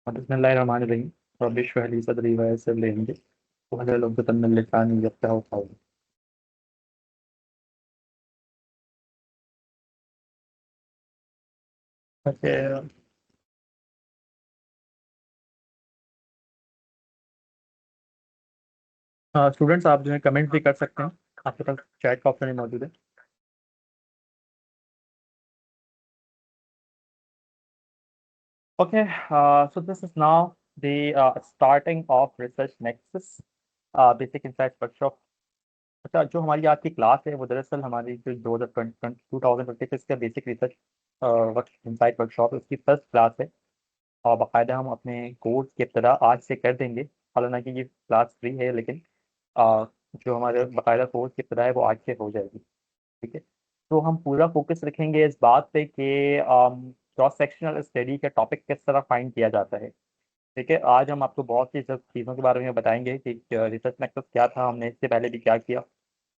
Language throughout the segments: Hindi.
बिस्मिल्लाहिर्रहमानिर्रहीम। रब्बि इश्रह ली सदरी व यस्सिर ली अमरी वहलुल उक़दतम मिन लिसानी यफ़क़हू क़ौली। ओके, स्टूडेंट्स आप जो है कमेंट भी कर सकते हैं। आपके पास चैट का ऑप्शन ही मौजूद है। Okay, so this is now the starting of research nexus basic insights workshop. अच्छा, जो हमारी आज की क्लास है वो दरअसल हमारी जो 2026 का basic research work insight workshop है, उसकी फर्स्ट क्लास है। और बाकायदा हम अपने कोर्स की इब्तदा आज से कर देंगे। हालांकि ये क्लास फ्री है, लेकिन आ, जो हमारे बाकायदा कोर्स की इब्तदा है वो आज से हो जाएगी। ठीक है। तो हम पूरा फोकस रखेंगे इस बात पे कि क्रॉस सेक्शनल स्टडी का टॉपिक किस तरह फाइंड किया जाता है। ठीक है, आज हम आपको बहुत सी सब चीज़ों के बारे में बताएंगे कि रिसर्च नेक्सस क्या था, हमने इससे पहले भी क्या किया,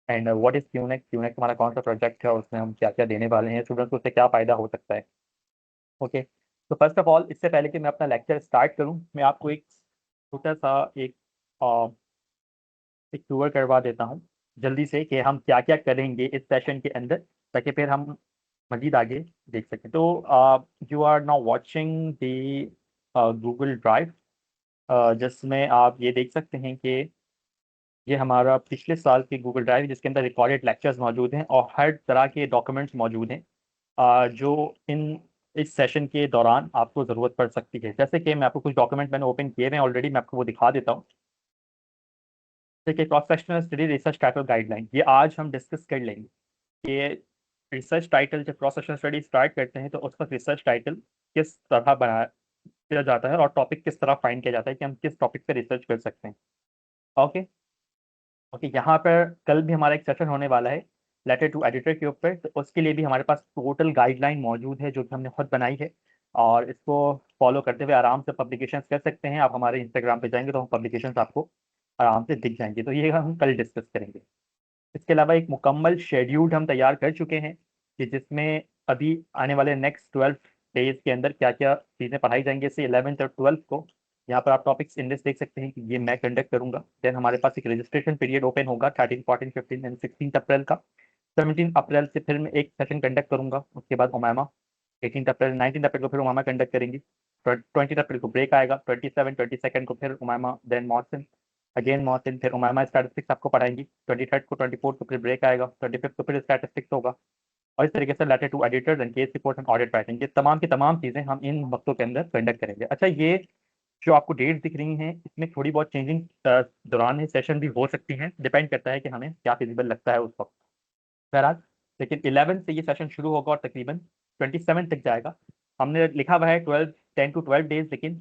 एंड व्हाट इज क्यूनेक्स। क्यूनेक्स हमारा कौन सा प्रोजेक्ट है और उसमें हम क्या क्या देने वाले हैं स्टूडेंट्स को, उससे क्या फ़ायदा हो सकता है। ओके, तो फर्स्ट ऑफ ऑल, इससे पहले कि मैं अपना लेक्चर स्टार्ट करूं, मैं आपको एक छोटा सा एक टूर करवा देता हूं जल्दी से कि हम क्या क्या करेंगे इस सेशन के अंदर, ताकि फिर हम मजीद आगे देख सकें। तो you are now watching the Google drive, जिसमें आप ये देख सकते हैं कि ये हमारा पिछले साल की गूगल ड्राइव, जिसके अंदर रिकॉर्डेड लेक्चर्स मौजूद हैं और हर तरह के डॉक्यूमेंट्स मौजूद हैं जो इन इस सेशन के दौरान आपको ज़रूरत पड़ सकती है। जैसे कि मैं आपको कुछ डॉक्यूमेंट मैंने ओपन किए हैं ऑलरेडी, मैं आपको वो दिखा देता हूँ। देखिए, cross sectional study research title guideline, ये आज हम डिस्कस कर लेंगे कि रिसर्च टाइटल, जब क्रॉस सेक्शनल स्टडी स्टार्ट करते हैं तो उस वक्त रिसर्च टाइटल किस तरह बनाया किया जाता है और टॉपिक किस तरह फाइंड किया जाता है कि हम किस टॉपिक पे रिसर्च कर सकते हैं। ओके। ओके, यहाँ पर कल भी हमारा एक सेशन होने वाला है लेटर टू एडिटर के ऊपर, तो उसके लिए भी हमारे पास टोटल गाइडलाइन मौजूद है जो कि हमने खुद बनाई है। और इसको फॉलो करते हुए आराम से पब्लिकेशंस कर सकते हैं। आप हमारे इंस्टाग्राम पे जाएंगे तो हम पब्लिकेशंस आपको आराम से दिख जाएंगे, तो ये हम कल डिस्कस करेंगे। इसके अलावा एक मुकम्मल शेड्यूल हम तैयार कर चुके हैं कि जिसमें अभी आने वाले नेक्स्ट 12 डेज के अंदर क्या क्या चीज़ें पढ़ाई जाएंगी। इससे 11th और 12th को यहाँ पर आप टॉपिक्स इंडेक्स देख सकते हैं कि ये मैं कंडक्ट करूंगा। देन हमारे पास एक रजिस्ट्रेशन पीरियड ओपन होगा 13, 14, 15 एंड 16 अप्रैल का। 17 अप्रैल से फिर मैं एक सेशन कंडक्ट करूंगा, उसके बाद उमामा। 18 अप्रैल, 19 अप्रैल को फिर उमामा कंडक्ट करेंगी। 20 अप्रैल को ब्रेक आएगा। 27, 22 को फिर Umama, then Morrison, again Morrison, फिर उमामा स्टैटिस्टिक्स आपको पढ़ाएंगी। 23 को 24 को फिर ब्रेक आएगा। 25 को फिर स्टैटिस्टिक्स होगा। और इस तरीके से letter to editors and case report and audit writing, ये तमाम की तमाम चीज़ें हम इन वक्तों के अंदर कंडक्ट करेंगे। अच्छा, ये जो आपको डेट दिख रही हैं इसमें थोड़ी बहुत चेंजिंग दौरान है सेशन भी हो सकती हैं, डिपेंड करता है कि हमें क्या फिजिबल लगता है उस वक्त। बहरहाल, लेकिन 11 से ये सेशन शुरू होगा और तकरीबन 27 तक जाएगा। हमने लिखा हुआ है 10 to 12 डेज, लेकिन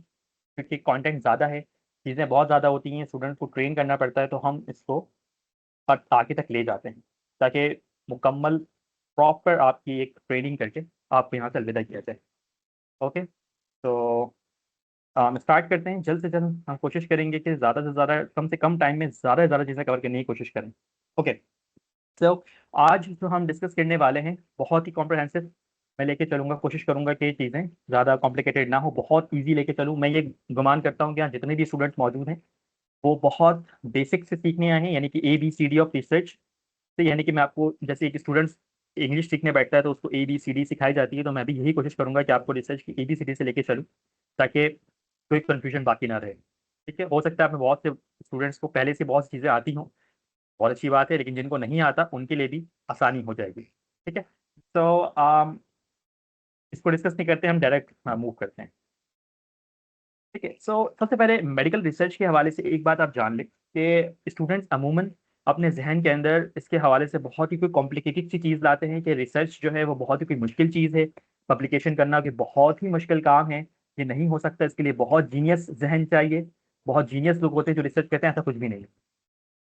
क्योंकि कंटेंट ज़्यादा है, चीज़ें बहुत ज़्यादा होती हैं, स्टूडेंट्स को ट्रेन करना पड़ता है, तो हम इसको आगे तक ले जाते हैं ताकि मुकम्मल प्रॉपर आपकी एक ट्रेनिंग करके आपको यहाँ से अलविदा किया जाए। ओके, तो हम स्टार्ट करते हैं। जल्द से जल्द हम कोशिश करेंगे कि ज़्यादा से ज़्यादा, कम से कम टाइम में ज़्यादा से ज़्यादा चीज़ें कवर करने की कोशिश करें। ओके, तो आज जो हम डिस्कस करने वाले हैं बहुत ही कॉम्प्रहेंसिव मैं लेके चलूंगा। कोशिश करूंगा कि चीज़ें ज़्यादा कॉम्प्लिकेटेड ना हो, बहुत इजी लेके चलूँ। मैं ये गुमान करता हूँ कि यहाँ जितने भी स्टूडेंट्स मौजूद हैं वो बहुत बेसिक से सीखने आए हैं, यानी कि ABCD ऑफ रिसर्च से। यानी कि मैं आपको, जैसे एक स्टूडेंट्स इंग्लिश सीखने बैठता है तो उसको ABCD सिखाई जाती है, तो मैं भी यही कोशिश करूंगा कि आपको रिसर्च की ABCD से लेके चलूँ ताकि कोई कन्फ्यूजन बाकी ना रहे। ठीक है, हो सकता है आप में बहुत से स्टूडेंट्स को पहले से बहुत सी चीज़ें आती हों, बहुत अच्छी बात है, लेकिन जिनको नहीं आता उनके लिए भी आसानी हो जाएगी। ठीक है, तो इसको डिस्कस नहीं करते, हम डायरेक्ट मूव करते हैं। ठीक है, सो सबसे पहले मेडिकल रिसर्च के हवाले से एक बात आप जान लें कि स्टूडेंट्स अमूमन अपने जहन के अंदर इसके हवाले से बहुत ही कोई कॉम्प्लिकेटेड सी चीज़ लाते हैं कि रिसर्च जो है वो बहुत ही कोई मुश्किल चीज़ है, पब्लिकेशन करना कि बहुत ही मुश्किल काम है, ये नहीं हो सकता, इसके लिए बहुत जीनियस जहन चाहिए, बहुत जीनियस लोग होते हैं जो रिसर्च करते हैं। ऐसा कुछ भी नहीं है,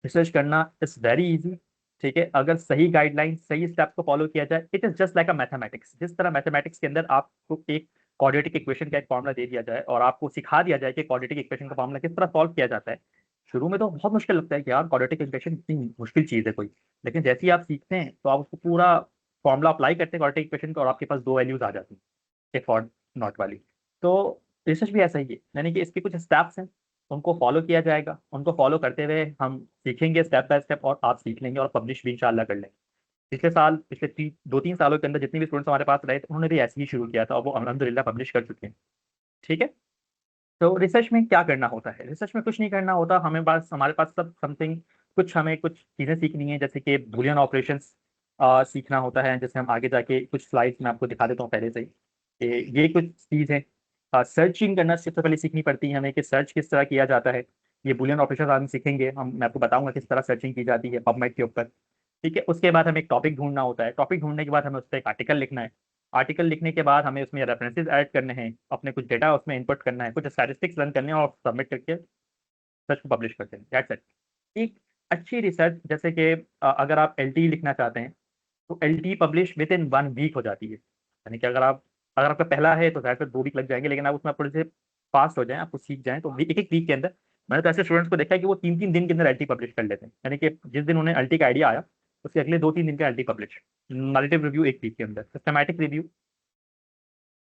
रिसर्च करना इज वेरी इजी। ठीक है, अगर सही गाइडलाइन, सही स्टेप्स को फॉलो किया जाए, it is just like a mathematics. जिस तरह मैथमेटिक्स के अंदर आपको एक क्वाड्रेटिक इक्वेशन का एक फॉर्मूला दे दिया जाए और आपको सिखा दिया जाए कि क्वाड्रेटिक इक्वेशन का फॉर्मूला किस तरह सॉल्व किया जाता है, शुरू में तो बहुत मुश्किल लगता है कि यार क्वाड्रेटिक इक्वेशन इतनी मुश्किल चीज़ है कोई, लेकिन जैसे ही आप सीखते हैं तो आप उसको पूरा फॉर्मूला अप्लाई करते हैं क्वाड्रेटिक इक्वेशन का और आपके पास दो वैल्यूज आ जाती हैं, एक फॉर नॉट वाली। तो रिसर्च भी ऐसा ही है, यानी कि इसके कुछ स्टेप्स हैं, उनको फॉलो किया जाएगा, उनको फॉलो करते हुए हम सीखेंगे स्टेप बाय स्टेप, और आप सीख लेंगे और पब्लिश भी इंशाल्लाह कर लेंगे। पिछले साल, पिछले 2-3 सालों के अंदर जितने भी स्टूडेंट्स हमारे पास रहे थे, उन्होंने भी ऐसे ही शुरू किया था, और वो अल्हम्दुलिल्लाह पब्लिश कर चुके हैं। ठीक है। तो रिसर्च में क्या करना होता है? रिसर्च में कुछ नहीं करना होता, हमारे पास सब समथिंग, हमें कुछ चीज़ें सीखनी है, जैसे कि बूलियन ऑपरेशंस सीखना होता है, जैसे हम आगे जाके कुछ स्लाइड्स में आपको दिखा देता हूँ पहले से ही ये कुछ चीज़ है। सर्चिंग करना सबसे पहले सीखनी पड़ती है हमें, कि सर्च किस तरह किया जाता है। ये बूलियन ऑपरेशन हम सीखेंगे, मैं आपको बताऊंगा किस तरह सर्चिंग की जाती है पबमेड के ऊपर। ठीक है। उसके बाद हमें एक टॉपिक ढूंढना होता है, टॉपिक ढूंढने के बाद हमें उस पर एक आर्टिकल लिखना है। आर्टिकल लिखने के बाद हमें उसमें रेफरेंसेस ऐड करने हैं, अपने कुछ डेटा उसमें इनपुट करना है, कुछ स्टैटिस्टिक्स रन करने हैं, और सबमिट करके सर्च को पब्लिश करते हैं। That's it. एक अच्छी रिसर्च, जैसे कि अगर आप एल लिखना चाहते हैं, तो एल पब्लिश विद इन 1 वीक हो जाती है। यानी कि अगर आपका पहला है तो शायद 2 वीक लग जाएंगे, लेकिन आप उसमें आप थोड़े से फास्ट हो जाएं, आपको सीख जाएं, तो एक एक वीक के अंदर। मैंने तो ऐसे स्टूडेंट्स को देखा है कि वो 3-3 दिन के अंदर एल पब्लिश कर लेते हैं, यानी कि जिस दिन उन्हें एल का आइडिया आया, उसके अगले 2-3 दिन का एल पब्लिश। नरेटिव रिव्यू 1 वीक के अंदर, systematic review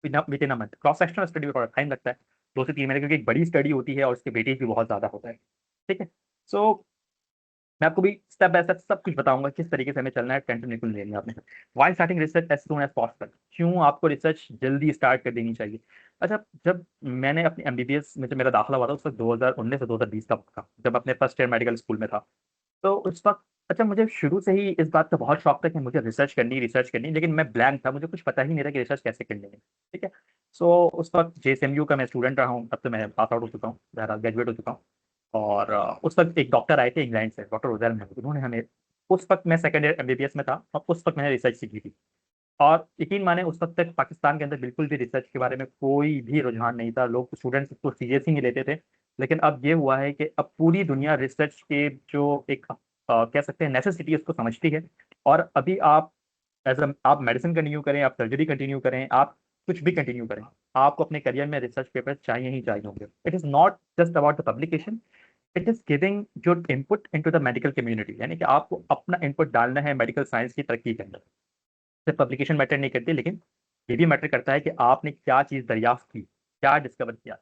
within a month, cross sectional study में थोड़ा टाइम लगता है, 2 से 3 महीने, क्योंकि एक बड़ी स्टडी होती है और उसके वेटेज भी बहुत ज़्यादा होता है। ठीक है। सो मैं आपको भी स्टेप बाय स्टेप सब कुछ बताऊंगा किस तरीके से हमें चलना है, टेंशन बिल्कुल नहीं लेनी है आपने। While starting research as soon as possible, क्यों आपको रिसर्च जल्दी स्टार्ट कर देनी चाहिए? अच्छा, जब मैंने अपनी एमबीबीएस में जब मेरा दाखिला हुआ था, उस वक्त 2019 से 2020 का वक्त था, जब अपने फर्स्ट ईयर मेडिकल स्कूल में था। तो उस वक्त, अच्छा, मुझे शुरू से ही इस बात का बहुत शौक था कि मुझे रिसर्च करनी, लेकिन मैं ब्लैंक था, मुझे कुछ पता ही नहीं था कि रिसर्च कैसे करनी है। ठीक है। सो उस वक्त जेएसएमयू का मैं स्टूडेंट रहा हूँ, अब तो मैं पास आउट हो चुका हूँ, बहरहाल ग्रेजुएट हो चुका हूँ। और उस वक्त एक डॉक्टर आए थे इंग्लैंड से, डॉक्टर रोजैल महमूद, उन्होंने हमें, उस वक्त मैं सेकंड ईयर एमबीबीएस में था, और उस वक्त मैंने रिसर्च सीखी थी। और यकीन माने, उस वक्त तक पाकिस्तान के अंदर बिल्कुल भी रिसर्च के बारे में कोई भी रुझान नहीं था, लोग स्टूडेंट्स इसको सीरियस ही नहीं लेते थे। लेकिन अब ये हुआ है कि अब पूरी दुनिया रिसर्च के जो एक कह सकते हैं नेसेसिटी, उसको समझती है। और अभी आप आप मेडिसिन कंटिन्यू करें, आप सर्जरी कंटिन्यू करें, आप कुछ भी कंटिन्यू करें, आपको अपने करियर में रिसर्च पेपर चाहिए ही चाहिए होंगे। It is not just about the publication, it is giving your input into the medical community, यानी कि आपको अपना इनपुट डालना है मेडिकल साइंस की तरक्की के अंदर। सिर्फ पब्लिकेशन मैटर नहीं करती, लेकिन ये भी मैटर करता है कि आपने क्या चीज़ दरियाफ्त की, क्या डिस्कवर किया।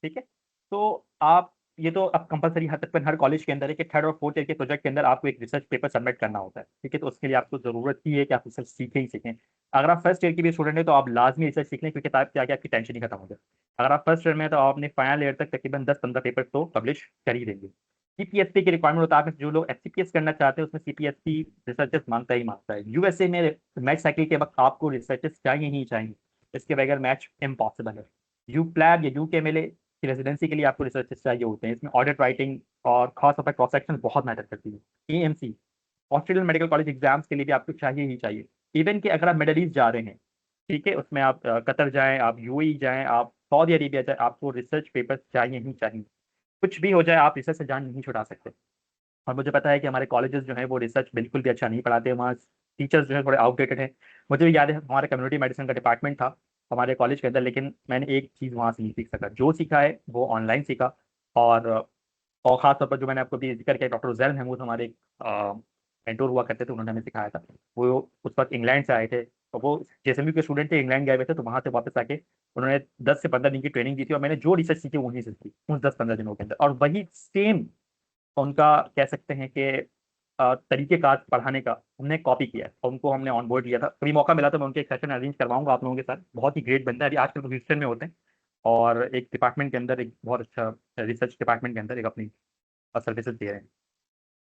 ठीक है। तो आप, ये तो अब कंपलसरी हद तक पर हर कॉलेज के अंदर है कि थर्ड और फोर्थ ईयर के प्रोजेक्ट के अंदर आपको एक रिसर्च पेपर सबमिट करना होता है। ठीक है। तो उसके लिए आपको जरूरत ही है कि आप रिसर्च सीखें ही सीखें। अगर आप फर्स्ट ईयर की भी स्टूडेंट है तो आप लाजमी रिसर्च सीख लें, क्योंकि तब के आगे आपकी टेंशन ही खत्म हो जाए। अगर आप फर्स्ट ईयर में हैं, तो आप अपने फाइनल ईयर तक तकरीबन 10-15 पेपर तो पब्लिश कर ही देंगे। सीपीएसपी के रिक्वायरमेंट होता है, जो लोग एचसीपीएस करना चाहते हैं, उसमें सीपीएसपी रिसर्चर्स मांगता ही मांगता है। यूएसए में मैच साइकिल के वक्त आपको रिसर्चर्स चाहिए ही चाहिए, इसके बगैर मैच इम्पॉसिबल है। यू प्लैब या यू के एम एल ए की रेजिडेंसी के लिए आपको रिसर्चर्स चाहिए होते हैं, इसमें ऑडिट राइटिंग और खास तौर पर क्रॉस सेक्शन बहुत मैटर करती है। AMC, Australian medical college exams के लिए भी आपको चाहिए ही चाहिए। इवन कि अगर आप मिडल ईस्ट जा रहे हैं, ठीक है, उसमें आप कतर जाएं, आप यूएई जाएं, आप सऊदी अरेबिया जाएं, आपको रिसर्च पेपर चाहिए ही चाहिए। कुछ भी हो जाए, आप रिसर्च से जान नहीं छुड़ा सकते। और मुझे पता है कि हमारे कॉलेजेस जो हैं वो रिसर्च बिल्कुल भी अच्छा नहीं पढ़ाते, वहाँ टीचर्स जो है थोड़े आउटडेटेड हैं। मुझे भी याद है, हमारा कम्युनिटी मेडिसिन का डिपार्टमेंट था हमारे कॉलेज के अंदर, लेकिन मैंने एक चीज़ वहाँ से नहीं सीख सका, जो सीखा है वो ऑनलाइन सीखा। और और खास तौर पर जो मैंने आपको भी जिक्र किया, डॉक्टर जैन महमूद हमारे मेंटोर हुआ करते थे, उन्होंने हमें सिखाया था। वो उस वक्त इंग्लैंड से आए थे, और वो जेएसएमयू के स्टूडेंट थे, इंग्लैंड गए हुए थे, तो वहाँ से वापस आके उन्होंने 10 से 15 दिन की ट्रेनिंग दी थी, और मैंने जो रिसर्च सीखी वहीं से सीखी उन 10-15 दिनों के अंदर। और वही सेम उनका, कह सकते हैं कि तरीकेकार पढ़ाने का हमने कॉपी किया है, और उनको हमने ऑन बोर्ड लिया था। कभी मौका मिला तो मैं उनके एक सेशन अरेंज करवाऊंगा आप लोगों के साथ। बहुत ही ग्रेट बंदा है, अभी आजकल वो ह्यूस्टन में होते हैं, और एक डिपार्टमेंट के अंदर, एक बहुत अच्छा रिसर्च डिपार्टमेंट के अंदर एक अपनी सर्विसेज दे रहे हैं।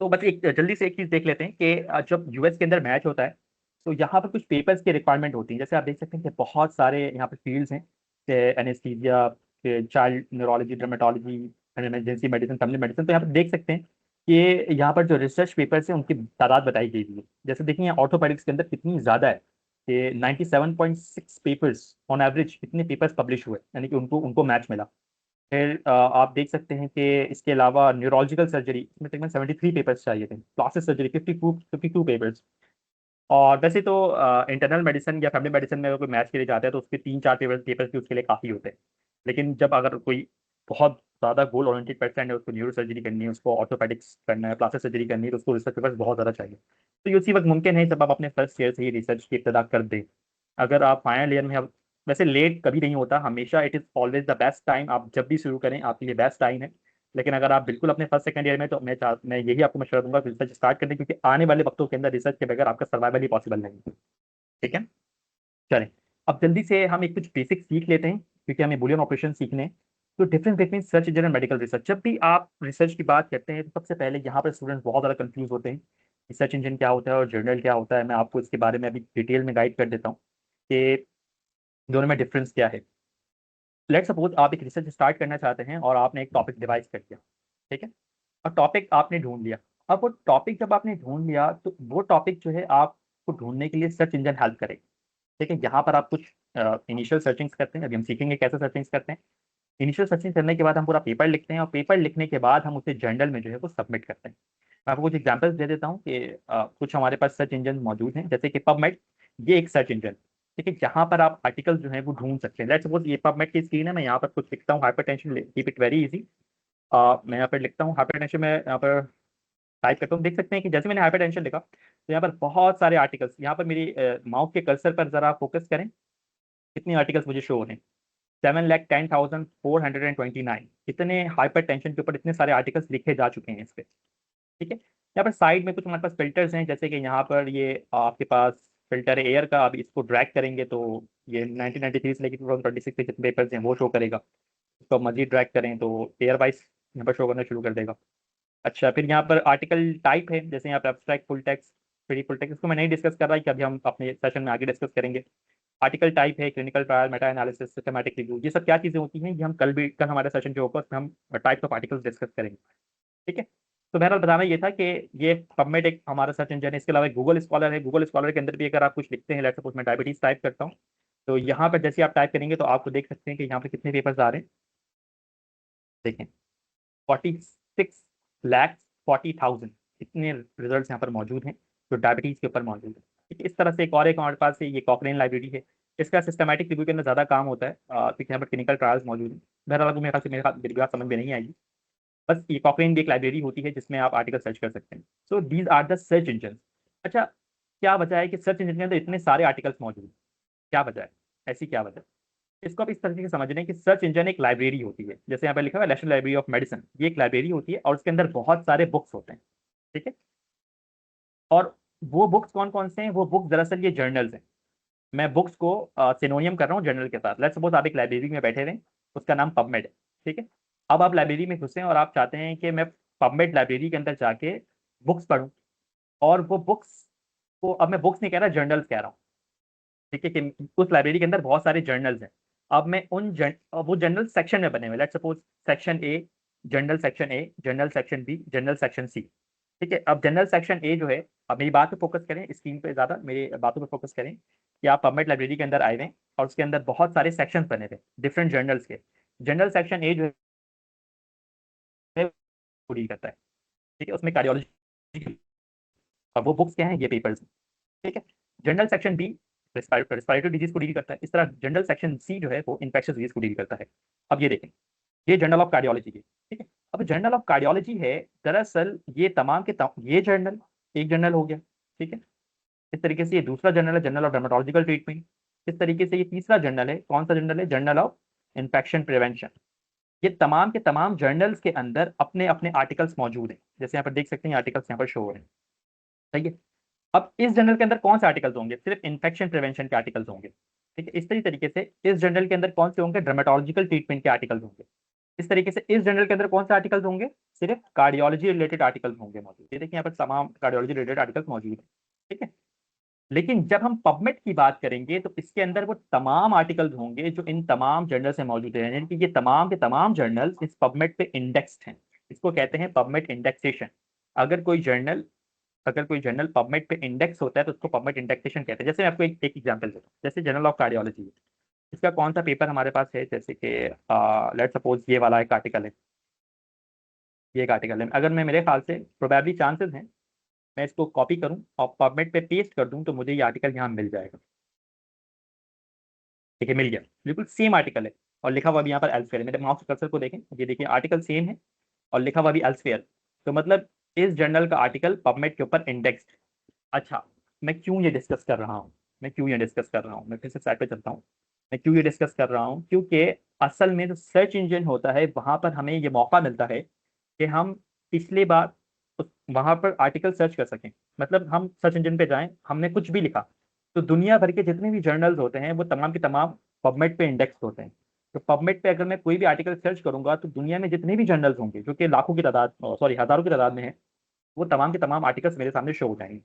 तो बस एक जल्दी से एक चीज देख लेते हैं कि जब यूएस के अंदर मैच होता है, तो यहाँ पर कुछ पेपर्स की रिक्वायरमेंट होती है। जैसे आप देख सकते हैं कि बहुत सारे यहाँ पर फील्ड्स हैं, anaesthesia, child neurology, dermatology, emergency medicine, family medicine. तो यहाँ पर देख सकते हैं कि यहाँ पर जो रिसर्च पेपर्स हैं उनकी तादाद बताई गई है। जैसे देखिए ऑर्थोपेडिक्स के अंदर कितनी ज़्यादा है, कि 97.6 पेपर्स ऑन एवरेज, इतने पेपर्स पब्लिश हुए, यानी कि उनको उनको मैच मिला। फिर आप देख सकते हैं कि इसके अलावा न्यूरोलॉजिकल सर्जरी, इसमें तकरीबन 73 पेपर्स चाहिए थे। Plastic surgery 52 papers. और वैसे तो इंटरनल मेडिसिन या फैमिली मेडिसिन में अगर कोई मैच के लिए जाता है, तो उसके 3-4 पेपर्स भी उसके लिए काफ़ी होते हैं। लेकिन जब अगर कोई बहुत ज़्यादा गोल ओरिएंटेड पर्सन है, उसको न्यूरो सर्जरी करनी है, उसको ऑर्थोपेडिक्स करना है, प्लास्टिक सर्जरी करनी है, तो उसको रिसर्च पेपर्स बहुत ज़्यादा चाहिए। तो ये उसी वक्त मुमकिन है जब आप अपने फर्स्ट ईयर से ही रिसर्च की इब्तदा कर दें। अगर आप फाइनल ईयर में वैसे लेट कभी नहीं होता, हमेशा it is always the best time. आप जब भी शुरू करें आपके लिए बेस्ट टाइम है। लेकिन अगर आप बिल्कुल अपने फर्स्ट सेकंड ईयर में, तो मैं यही आपको मशवरा दूंगा कि रिसर्च स्टार्ट करने, क्योंकि आने वाले वक्तों के अंदर रिसर्च के बगैर आपका सर्वाइवल ही पॉसिबल नहीं है। ठीक है, चलें। अब जल्दी से हम एक कुछ बेसिक सीख लेते हैं, क्योंकि हमें बुलियन ऑपरेशन सीखने हैं। तो difference between search engine and medical research. जब भी आप रिसर्च की बात करते हैं तो सबसे पहले यहाँ पर स्टूडेंट्स बहुत ज़्यादा कंफ्यूज होते हैं कि सर्च इंजन क्या होता है और जर्नल क्या होता है। मैं आपको इसके बारे में अभी डिटेल में गाइड कर देता हूँ कि दोनों में डिफरेंस क्या है। लेट सपोज आप एक रिसर्च स्टार्ट करना चाहते हैं और आपने एक टॉपिक डिवाइस कर दिया। ठीक है, और टॉपिक आपने ढूंढ लिया। अब वो टॉपिक जब आपने ढूंढ लिया तो वो टॉपिक जो है आपको ढूंढने के लिए सर्च इंजन हेल्प करेगा। ठीक है, यहाँ पर आप कुछ इनिशियल सर्चिंग्स करते हैं, अभी हम सीखेंगे कैसे सर्चिंग्स करते हैं। इनिशियल सर्चिंग करने के बाद हम पूरा पेपर लिखते हैं और पेपर लिखने के बाद हम उसे जर्नल में जो है वो सबमिट करते हैं। मैं आपको कुछ एग्जांपल्स दे देता हूँ कि कुछ हमारे पास सर्च इंजन मौजूद हैं, जैसे कि पबमेड। ये एक सर्च इंजन, ठीक है, जहाँ पर आप आर्टिकल जो है वो ढूंढ सकते हैं। लेट्स सपोज ये पबमेड की स्क्रीन है, मैं यहाँ पर कुछ लिखता हूँ, hypertension, keep it very easy. मैं यहाँ पर लिखता हूँ हाइपरटेंशन, मैं यहाँ पर टाइप करता हूँ। देख सकते हैं कि जैसे मैंने हाइपरटेंशन लिखा तो यहाँ पर बहुत सारे आर्टिकल्स, यहाँ पर मेरी माउस के कर्सर पर जरा फोकस करें, कितने आर्टिकल्स मुझे शो हो रहे हैं। 7,10,429, इतने हाइपर टेंशन के ऊपर इतने सारे आर्टिकल्स लिखे जा चुके हैं इस पे। ठीक है, यहाँ पर साइड में कुछ हमारे पास फिल्टर्स हैं, जैसे कि यहाँ पर ये आपके पास फिल्टर है एयर का। अब इसको ड्रैग करेंगे तो ये 1993 से लेकर 2026 के जितने पेपर्स हैं वो शो करेगा। इसको मजीद ड्रैग करें तो एयर वाइज यहाँ पर शो करना शुरू कर देगा। अच्छा, फिर यहाँ पर आर्टिकल टाइप है, जैसे यहाँ पर abstract, full text, free full text. इसको मैं नहीं डिस्कस कर रहा कि अभी हम अपने सेशन में आगे डिस्कस करेंगे। आर्टिकल टाइप है, clinical trial, Meta analysis, systematic review. ये सब क्या चीज़ें होती हैं, ये हम कल हमारा सेशन जो होगा उसमें हम टाइप्स ऑफ आर्टिकल्स डिस्कस करेंगे। ठीक है, तो बहरहाल बताना ये था कि ये पबमेड एक हमारा सर्च इंजन है। इसके अलावा गूगल स्कॉलर है। गूगल स्कॉलर के अंदर भी अगर आप कुछ लिखते हैं, लेट्स सपोज मैं डायबिटीज टाइप करता हूँ, तो यहाँ पर जैसे आप टाइप करेंगे तो आपको देख सकते हैं कि यहाँ पर कितने पेपर्स आ रहे हैं। देखें, 46,40,000 इतने रिजल्ट्स यहाँ पर मौजूद हैं जो डायबिटीज के ऊपर मौजूद है। ठीक है, इस तरह से एक और एक हमारे पास है, ये कॉकरेन लाइब्रेरी है। इसका सिस्टमैटिक रिव्यू के अंदर ज़्यादा काम होता है, क्योंकि यहाँ पर क्लिनिकल ट्रायल्स मौजूद हैं। बहरहाल आपको मेरी बात समझ में नहीं आएगी। बस ये कॉकरेन भी एक लाइब्रेरी होती है जिसमें आप आर्टिकल सर्च कर सकते हैं। So these are the search engine. अच्छा, क्या वजह है कि सर्च इंजन के अंदर इतने सारे आर्टिकल्स मौजूद हैं? क्या वजह है, ऐसी क्या वजह है? इसको आप इस तरीके से समझ रहे हैं कि सर्च इंजन एक लाइब्रेरी होती है, जैसे यहाँ पर लिखा हुआ है नेशनल लाइब्रेरी ऑफ मेडिसिन। ये एक लाइब्रेरी होती है और उसके अंदर बहुत सारे बुक्स होते हैं। ठीक है, और वो बुक्स कौन कौन से हैं? वो बुक्स दरअसल ये जर्नल्स हैं। मैं बुक्स को सिनोनियम कर रहा हूँ जर्नल के साथ। लेट्स सपोज आप एक लाइब्रेरी में बैठे रहें, उसका नाम पबमेड है। ठीक है, अब आप लाइब्रेरी में घुसे और आप चाहते हैं कि मैं पबमेड लाइब्रेरी के अंदर जाके बुक्स पढूं, और वो बुक्स को, अब मैं बुक्स नहीं कह रहा, जर्नल्स कह रहा हूँ। ठीक है, कि उस लाइब्रेरी के अंदर बहुत सारे जर्नल्स हैं। अब मैं वो जर्नल सेक्शन में बने हुए, let's suppose section A, journal section A, journal section B, journal section C. ठीक है, अब जनरल सेक्शन ए जो है, अब मेरी बात पे फोकस करें, स्क्रीन पे ज्यादा मेरी बातों पे फोकस करें कि आप पबमेड लाइब्रेरी के अंदर आए हुए हैं और उसके अंदर बहुत सारे सेक्शंस बने हुए डिफरेंट जर्नल्स के। जनरल सेक्शन ए जो है वो डील करता है। ठीक है, उसमें कार्डियोलॉजी और वो बुक्स क्या है, ये पेपर्स। ठीक है, general section B respiratory disease को डील करता है। इस तरह जनरल सेक्शन सी जो है वो इन्फेक्शियस डिजीज को डील करता है। अब ये देखें, ये जर्नल ऑफ कार्डियोलॉजी है। ठीक है, अब जर्नल ऑफ कार्डियोलॉजी है, दरअसल ये तमाम के ये जर्नल एक जर्नल हो गया। ठीक है, इस तरीके से ये दूसरा जर्नल है, जर्नल ऑफ डर्मेटोलॉजिकल ट्रीटमेंट। इस तरीके से ये तीसरा जर्नल है, कौन सा जर्नल है, जर्नल ऑफ इन्फेक्शन प्रिवेंशन। ये तमाम के तमाम जर्नल्स के अंदर अपने अपने आर्टिकल्स मौजूद हैं, जैसे यहाँ पर देख सकते हैं आर्टिकल्स यहाँ पर शो हो रहे हैं। सही है, अब इस जर्नल के अंदर कौन से आर्टिकल्स होंगे, सिर्फ इन्फेक्शन प्रिवेंशन के आर्टिकल्स होंगे। ठीक है, इस तरीके से इस जर्नल के अंदर कौन से होंगे, डर्मेटोलॉजिकल ट्रीटमेंट के आर्टिकल्स होंगे। इस तरीके से इस जर्नल के अंदर कौन से आर्टिकल्स होंगे, सिर्फ कार्डियोलॉजी रिलेटेड आर्टिकल्स होंगे मौजूद। ये देखिए यहाँ पर तमाम कार्डियोलॉजी रिलेटेड आर्टिकल्स मौजूद हैं। ठीक है, लेकिन जब हम पबमेड की बात करेंगे तो इसके अंदर वो तमाम आर्टिकल्स होंगे जो इन तमाम जर्नल से मौजूद हैं, यानी कि ये तमाम के तमाम जर्नल्स इस पबमेड पे इंडेक्स्ड हैं। इसको कहते हैं पबमेड इंडेक्सेशन। अगर कोई जर्नल अगर कोई जर्नल पबमेड पे इंडेक्स होता है तो उसको पबमेड इंडेक्सेशन कहते हैं। जैसे मैं आपको एक एग्जांपल देता हूँ, जैसे जर्नल ऑफ कार्डियोलॉजी है, इसका कौन सा पेपर हमारे पास है, जैसे कि लेट्स सपोज ये वाला एक आर्टिकल है। ये एक आर्टिकल है, अगर मैं, मेरे ख्याल से प्रोबेबली चांसेस हैं, मैं इसको कॉपी करूं और पबमेड पे पेस्ट कर दूं तो मुझे ये आर्टिकल यहाँ मिल जाएगा। ठीक है, मिल गया, बिल्कुल सेम आर्टिकल है और लिखा हुआ भी यहाँ पर एल्सफेयर है। मेरे माउस कर्सर को देखें, ये देखिए आर्टिकल सेम है और लिखा हुआ भी एल्सफेयर। तो मतलब इस जर्नल का आर्टिकल पबमेड के ऊपर इंडेक्स्ड। अच्छा, मैं क्यों ये डिस्कस कर रहा हूँ मैं फिर से साइड पे चलता हूँ। मैं क्यों ये डिस्कस कर रहा हूँ, क्योंकि असल में जो सर्च इंजन होता है वहां पर हमें ये मौका मिलता है कि हम पिछली बार वहां पर आर्टिकल सर्च कर सकें। मतलब हम सर्च इंजन पे जाएं, हमने कुछ भी लिखा तो दुनिया भर के जितने भी जर्नल्स होते हैं वो तमाम के तमाम पबमेड पे इंडेक्स होते हैं। तो पबमेड पे अगर मैं कोई भी आर्टिकल सर्च करूंगा तो दुनिया में जितने भी जर्नल्स होंगे जो कि लाखों की तादाद, सॉरी हजारों की तादाद में है, वो तमाम के तमाम आर्टिकल्स मेरे सामने शो हो जाएंगे।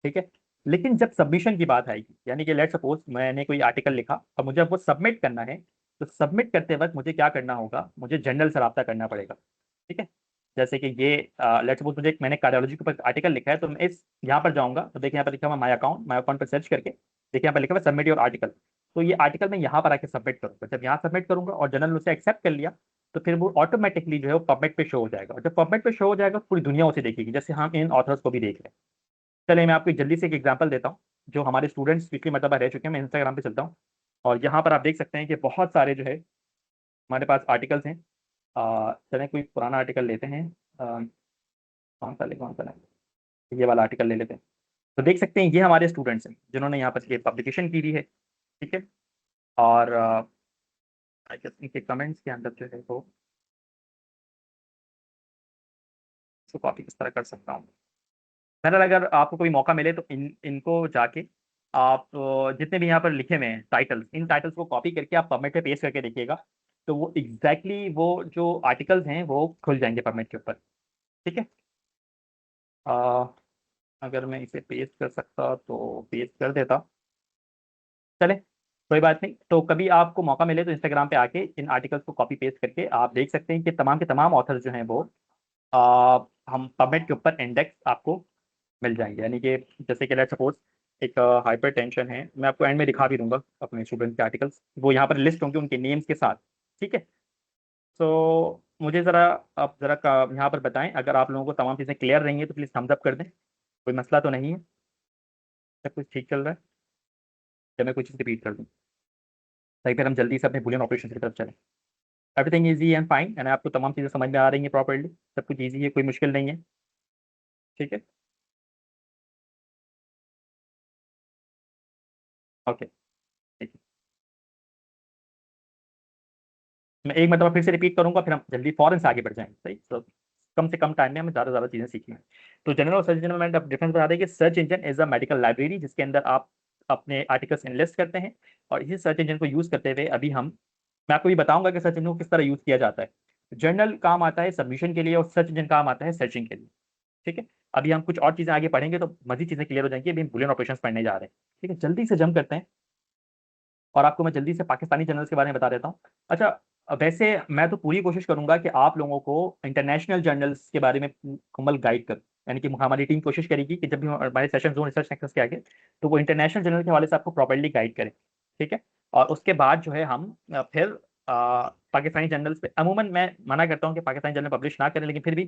ठीक है। लेकिन जब सबमिशन की बात आएगी, यानी कि लेट सपोज मैंने कोई आर्टिकल लिखा और मुझे अब वो सबमिट करना है, तो सबमिट करते वक्त मुझे क्या करना होगा, मुझे जर्नल से रब्ता करना पड़ेगा। ठीक है। जैसे कि ये लेट सपोज मुझे मैंने कार्डियोलॉजी के ऊपर आर्टिकल लिखा है, तो मैं इस यहाँ पर जाऊंगा तो देखिए यहाँ पर लिखा हुआ माई अकाउंट पर सर्च करके देखिए यहाँ पर लिखा हुआ सबमिट योर आर्टिकल। तो ये आर्टिकल मैं यहाँ पर आके सबमिट करूंगा। जब यहाँ सबमिट करूंगा और जनरल उसे एक्सेप्ट कर लिया, तो फिर वो ऑटोमेटिकली जो है वो पबमेट पे शो हो जाएगा। और जब पबमेट पे शो हो जाएगा पूरी दुनिया उसे देखेगी, जैसे हम इन ऑथर्स को भी देख रहे हैं। चलिए मैं आपको जल्दी से एक एग्जांपल देता हूँ जो हमारे स्टूडेंट्स पिछली मरतबा रह चुके हैं। मैं इंस्टाग्राम पे चलता हूँ और यहाँ पर आप देख सकते हैं कि बहुत सारे जो है हमारे पास आर्टिकल्स हैं। चलें कोई पुराना आर्टिकल लेते हैं। कौन सा ले, ये वाला आर्टिकल ले लेते हैं। तो देख सकते हैं ये हमारे स्टूडेंट्स हैं जिन्होंने यहाँ पर ये पब्लिकेशन की हुई है। ठीक है। और आई गेस इनके कमेंट्स के अंदर जो है वो इसको कॉपी किस तरह कर सकता हूँ। बहरहाल अगर आपको कोई मौका मिले तो इनको जाके आप जितने भी यहाँ पर लिखे हुए हैं टाइटल्स, इन टाइटल्स को कॉपी करके आप पबमेट पे पेस्ट करके देखिएगा। तो वो वो जो आर्टिकल्स हैं वो खुल जाएंगे पबमेट के ऊपर। ठीक है। अ, अगर मैं इसे पेस्ट कर सकता तो पेस्ट कर देता। चले कोई बात नहीं। तो कभी आपको मौका मिले तो इंस्टाग्राम पे आके इन आर्टिकल्स को कॉपी पेस्ट करके आप देख सकते हैं कि तमाम के तमाम ऑथर्स जो हैं वो हम पबमेट के ऊपर इंडेक्स आपको मिल जाएंगे। यानी कि जैसे कि लेट सपोज एक हाइपर टेंशन है, मैं आपको एंड में दिखा भी दूंगा अपने स्टूडेंट के आर्टिकल्स, वो यहाँ पर लिस्ट होंगे उनके नेम्स के साथ। ठीक है। तो मुझे ज़रा आप ज़रा यहाँ पर बताएं, अगर आप लोगों को तमाम चीज़ें क्लियर रही हैं तो प्लीज़ थम्स अप कर दें। कोई मसला तो नहीं है, सब कुछ ठीक चल रहा है। जब मैं कुछ चीज़ रिपीट कर दूँ सही, फिर हम जल्दी से अपने बुलियन ऑपरेशन की तरफ चलें। एवरीथिंग इजी एंड फाइन, यानी आपको तमाम चीज़ें समझ में आ रही हैं प्रॉपर्ली, सब कुछ ईजी है, कोई मुश्किल नहीं है। ठीक है। ओके। ठीक है। मैं एक मतलब फिर से रिपीट करूंगा, फिर हम जल्दी फौरन से आगे बढ़ जाएंगे। सही, तो कम से कम टाइम में हमें ज़्यादा ज़्यादा चीज़ें सीखनी है। तो जनरल और सर्च इंजन में मैंने डिफरेंस बता दें कि search engine is a medical library जिसके अंदर आप अपने आर्टिकल्स इनलिस्ट करते हैं। और इसी सर्च इंजन को यूज़ करते हुए अभी हम मैं आपको भी बताऊंगा कि सर्च इंजन को किस तरह यूज़ किया जाता है। जर्नल काम आता है सबमिशन के लिए और सर्च इंजन काम आता है सर्चिंग के लिए। ठीक है। अभी हम कुछ और चीज़ें आगे पढ़ेंगे तो मजीद चीज़ें क्लियर हो जाएंगी। अभी हम बुलियन ऑपरेशन पढ़ने जा रहे हैं। ठीक है, जल्दी से जम करते हैं और आपको मैं जल्दी से पाकिस्तानी जर्नल्स के बारे में बता देता हूँ। अच्छा, वैसे मैं तो पूरी कोशिश करूंगा कि आप लोगों को इंटरनेशनल जर्नल्स के बारे में मुकम्मल गाइड करूँ। यानी कि हमारी टीम कोशिश करेगी कि जब भी हमारे सेशन हो रिसर्च सेक्टर्स के आगे, तो वो इंटरनेशनल जर्नल के हवाले से आपको प्रॉपर्ली गाइड करें। ठीक है। और उसके बाद जो है हम फिर पाकिस्तानी जर्नल्स पे अमूमन मैं मना करता हूँ कि पाकिस्तानी जर्नल पब्लिश ना करें, लेकिन फिर भी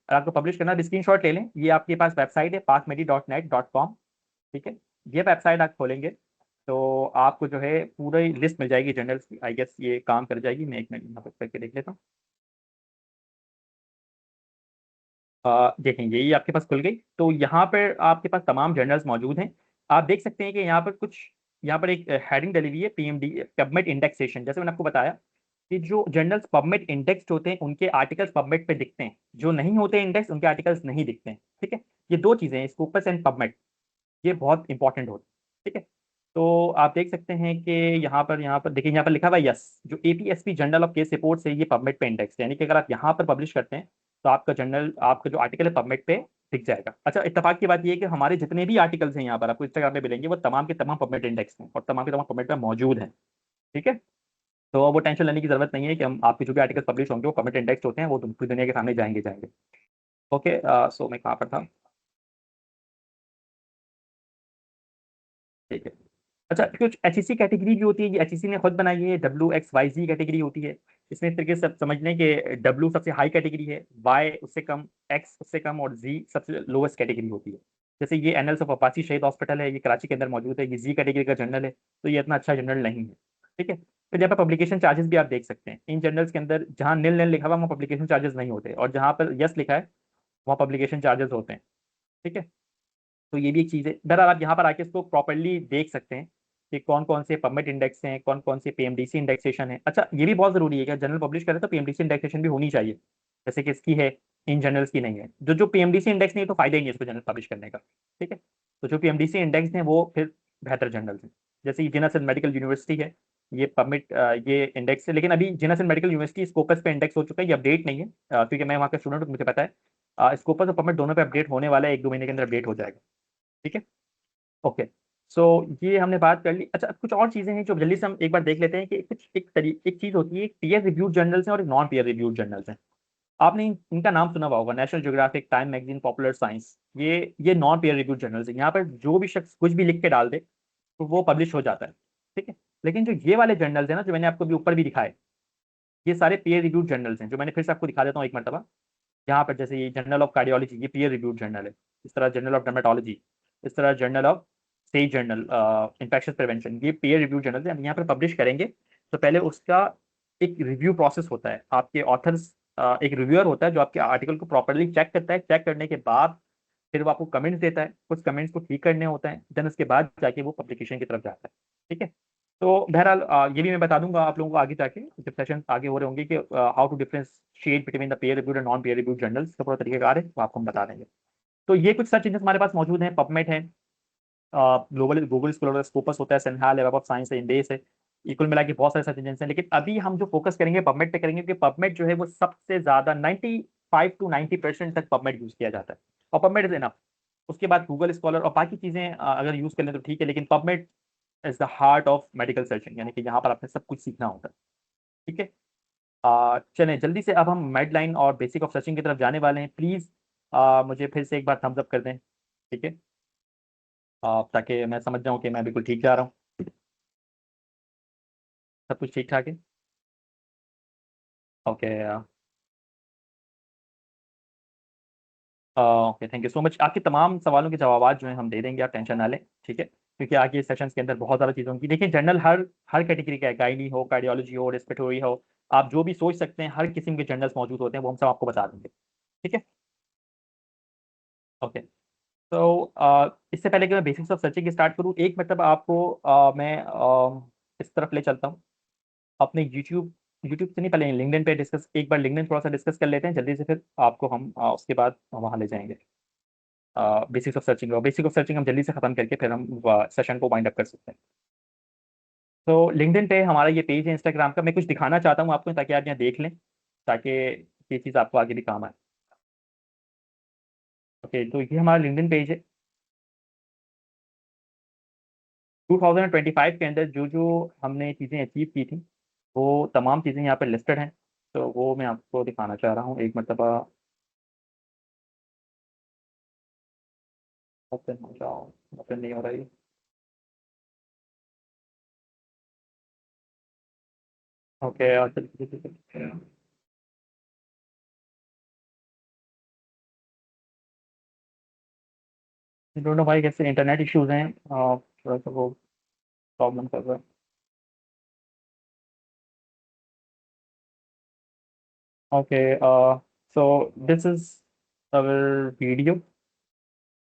अगर आपको पब्लिश करना है स्क्रीन शॉट ले लें। ये आपके पास वेबसाइट है pakmedi.net.com। ठीक है। ये वेबसाइट आप खोलेंगे तो आपको जो है पूरी लिस्ट मिल जाएगी जर्नल्स की। आई गेस ये काम कर जाएगी। मैं एक मिनट यहाँ पर करके देख लेता हूँ। देखेंगे ये आपके पास खुल गई। तो यहाँ पर आपके पास तमाम जर्नल्स मौजूद हैं। आप देख सकते हैं कि यहाँ पर कुछ, यहाँ पर एक हेडिंग डली हुई है पीएमडी पबमेड इंडेक्सेशन। जैसे मैंने आपको बताया कि जो जर्नल्स पबमेड इंडेक्स्ड होते हैं उनके आर्टिकल्स पबमेड पे दिखते हैं, जो नहीं होते इंडेक्स उनके आर्टिकल्स नहीं दिखते हैं। ठीक है। ये दो चीज़ें हैं, स्कोपस एंड पबमेड, ये बहुत इंपॉर्टेंट होता है। ठीक है। तो आप देख सकते हैं कि यहाँ पर देखिए, यहाँ पर लिखा हुआ है यस, जो APSP journal of case report से ये पबमेड पे इंडेक्स है। यानी कि अगर आप यहाँ पर पब्लिश करते हैं तो आपका जर्नल, आपका जो आर्टिकल है पबमेड पे दिख जाएगा। अच्छा, इत्तेफाक की बात ये है कि हमारे जितने भी आर्टिकल्स हैं यहाँ पर आपको इंस्टाग्राम पे मिलेंगे वो तमाम के तमाम पबमेड इंडेक्स हैं और तमाम के तमाम पबमेड पे मौजूद हैं। ठीक है। तो वो टेंशन लेने की जरूरत नहीं है कि हम आपके जो भी आर्टिकल पब्लिश होंगे वो पबमेड इंडेक्स होते हैं, वो पूरी दुनिया के सामने जाएंगे। ओके। सो मैं कहाँ पर था। ठीक है। अच्छा, कुछ एचईसी कैटेगरी भी होती है, ये एचईसी ने खुद बनाई है। WXYZ कैटेगरी होती है। इसमें इस तरीके से सब समझ लें कि डब्ल्यू सबसे हाई कैटेगरी है, वाई उससे कम, एक्स उससे कम और जी सबसे लोवेस्ट कैटेगरी होती है। जैसे ये एनएल्स ऑफ अपाची शहीद हॉस्पिटल है, ये कराची के अंदर मौजूद है, ये जी कैटेगरी का जर्नल है, तो ये इतना अच्छा जर्नल नहीं है। ठीक है। फिर यहाँ पर पब्लिकेशन चार्जेस भी आप देख सकते हैं इन जर्नल्स के अंदर, जहाँ नील नील लिखा हुआ वहाँ पब्लिकेशन चार्जेस नहीं होते, और जहाँ पर यस लिखा है वहाँ पब्लिकेशन चार्जेस होते हैं। ठीक है। तो ये भी एक चीज़ है। बहरहाल आप यहाँ पर आके इसको प्रॉपरली देख सकते हैं कि कौन कौन से पबमेड इंडेक्स हैं, कौन कौन से पीएमडीसी इंडेक्सेशन है। अच्छा, ये भी बहुत जरूरी है कि जर्नल पब्लिश करें तो पीएमडीसी इंडेक्सेशन भी होनी चाहिए, जैसे कि इसकी है, इन जर्नल्स की नहीं है। जो जो पीएमडीसी इंडेक्स नहीं है तो फायदा ही नहीं है इसको जर्नल पब्लिश करने का। ठीक है, तो जो पीएमडीसी इंडेक्स हैं वो फिर बेहतर जर्नल्स हैं। जैसे जिनस एंड मेडिकल यूनिवर्सिटी है, ये पबमिट ये इंडेक्स है, लेकिन अभी जिनस एंड मेडिकल यूनिवर्सिटी स्कोपस पे इंडेक्स हो चुका है, ये अपडेट नहीं है, क्योंकि मैं वहाँ का स्टूडेंट हूँ, मुझे पता है। स्कोपस और पबमिट दोनों पे अपडेट होने वाला है, 1-2 महीने के अंदर अपडेट हो जाएगा। ठीक है, ओके। सो ये हमने बात कर ली। अच्छा, कुछ और चीजें हैं जो जल्दी से हम एक बार देख लेते हैं कि कुछ एक चीज होती है, पीयर रिव्यूड जर्नल्स हैं और एक नॉन पीयर रिव्यूड जर्नल्स हैं। आपने इनका नाम सुना हुआ होगा, national geographic, time magazine, popular science. ये नॉन पीयर रिव्यूड जर्नल्स हैं। यहाँ पर जो भी शख्स कुछ भी लिख के डाल दे तो वो पब्लिश हो जाता है। ठीक है, लेकिन जो ये वाले जर्नल्स हैं ना, जो मैंने आपको भी ऊपर भी दिखाए, ये सारे पीयर रिव्यूड जर्नल्स हैं। जो मैंने फिर से आपको दिखा देता हूँ एक मरतबा। यहाँ पर जैसे ये जर्नल ऑफ कार्डियोलॉजी, ये पीयर रिव्यूड जर्नल है। इस तरह जर्नल ऑफ डर्मेटोलॉजी, इस तरह journal of says journal infection prevention, ये पीयर रिव्यूड जर्नल है। हम यहाँ पर पब्लिश करेंगे तो पहले उसका एक रिव्यू प्रोसेस होता है। आपके ऑथर्स, एक रिव्यूअर होता है जो आपके आर्टिकल को प्रॉपरली चेक करता है। चेक करने के बाद फिर वो आपको कमेंट्स देता है, कुछ कमेंट्स को ठीक करने होता है, देन उसके बाद जाके वो पब्लिकेशन की तरफ जाता है। ठीक है, तो बहरहाल ये भी मैं बता दूंगा आप लोगों को आगे जाके, जब सेशन आगे हो रहे होंगे, कि how to differentiate between the peer reviewed and non peer reviewed journals का पूरा तरीकेकार है, वो आपको हम बता देंगे। तो ये कुछ सर्च इंजन हमारे पास मौजूद हैं। पबमेड है, ग्लोबल गूगल स्कॉलर, स्कोपस होता है, सेंहाल है, वेब ऑफ साइंस है, इंडेस है। ये कुल मिला के बहुत सारे सर्च इंजन हैं, लेकिन अभी हम जो फोकस करेंगे पबमेड पे करेंगे, क्योंकि पबमेड जो है वो सबसे ज्यादा 95 to 90% तक पबमेड यूज किया जाता है, और पबमेड इज इनफ। उसके बाद गूगल स्कॉलर और बाकी चीजें अगर यूज कर लें तो ठीक है, लेकिन PubMed is the heart of medical searching, यानी कि यहाँ पर आपने सब कुछ सीखना होता है। ठीक है, चलें जल्दी से अब हम मेडलाइन और बेसिक ऑफ सर्चिंग की तरफ जाने वाले हैं। प्लीज मुझे फिर से एक बार थम्स अप कर दें। ठीक है, ताकि मैं समझ जाऊं कि मैं बिल्कुल ठीक जा रहा हूँ, सब कुछ ठीक ठाक है। Okay, okay, thank you so much. आपके तमाम सवालों के जवाब जो हैं हम दे देंगे, आप टेंशन ना लें। ठीक है, क्योंकि आगे सेशंस के अंदर बहुत ज़्यादा चीज़ों की, देखिए जनरल हर हर कैटेगरी का है, गायनी हो, कार्डियोलॉजी हो, रेस्पिरेटरी हो, आप जो भी सोच सकते हैं, हर किस्म के जर्नल्स मौजूद होते हैं, वो हम सब आपको बता देंगे। ठीक है, ओके। तो इससे पहले कि मैं बेसिक्स ऑफ सर्चिंग स्टार्ट करूँ, एक मतलब आपको मैं इस तरफ ले चलता हूँ, अपने यूट्यूब यूट्यूब से नहीं, पहले लिंक्डइन पे डिस्कस, एक बार लिंक्डइन थोड़ा सा डिस्कस कर लेते हैं जल्दी से, फिर आपको हम उसके बाद वहाँ ले जाएंगे। बेसिक्स ऑफ सर्चिंग, और बेसिक ऑफ सर्चिंग हम जल्दी से खत्म करके फिर हम सेशन को वाइंड अप कर सकते हैं। तो लिंक्डइन पे हमारा ये पेज है इंस्टाग्राम का, मैं कुछ दिखाना चाहता हूँ आपको, ताकि आप यहाँ देख लें, ताकि ये चीज़ आपको आगे भी काम आए। ओके, तो ये हमारा लिंक्डइन पेज है। 2025 के अंदर जो जो हमने चीज़ें अचीव की थी, वो तमाम चीज़ें यहाँ पर लिस्टेड हैं। तो वो मैं आपको दिखाना चाह रहा हूँ एक मरतबा। ओपन हो जाओ, ओपन नहीं हो रही। ओके, और दोनों भाई कैसे इंटरनेट इश्यूज हैं, थोड़ा सा वो प्रॉब्लम कर रहा है। Okay, so this is our video.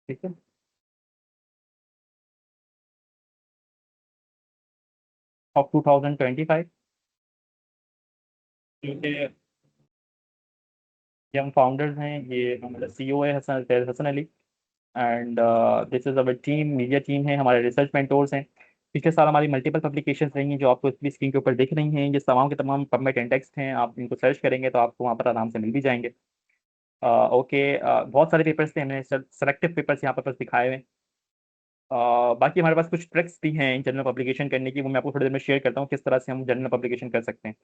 ठीक है, ऑफ 2025। ये हम फाउंडर्स हैं, ये हमारा सीईओ है Hasan Faiz Hasan Ali, and this is our team, media team है, हमारे रिसर्च मेंटोर्स हैं। पिछले साल हमारी मल्टीपल पब्लिकेशंस रही हैं, जो आपको इस स्क्रीन के ऊपर दिख रही हैं। ये तमाम के तमाम पबमेड इंडेक्स हैं, आप इनको सर्च करेंगे तो आपको वहाँ पर आराम से मिल भी जाएंगे। ओके, बहुत सारे पेपर्स थे, हमने सेलेक्टिव पेपर्स यहाँ पर बस दिखाए हुए हैं। बाकी हमारे पास कुछ ट्रिक्स भी हैं जर्नल पब्लिकेशन करने की, वो मैं आपको थोड़ी देर में शेयर करता हूँ, किस तरह से हम जर्नल पब्लिकेशन कर सकते हैं।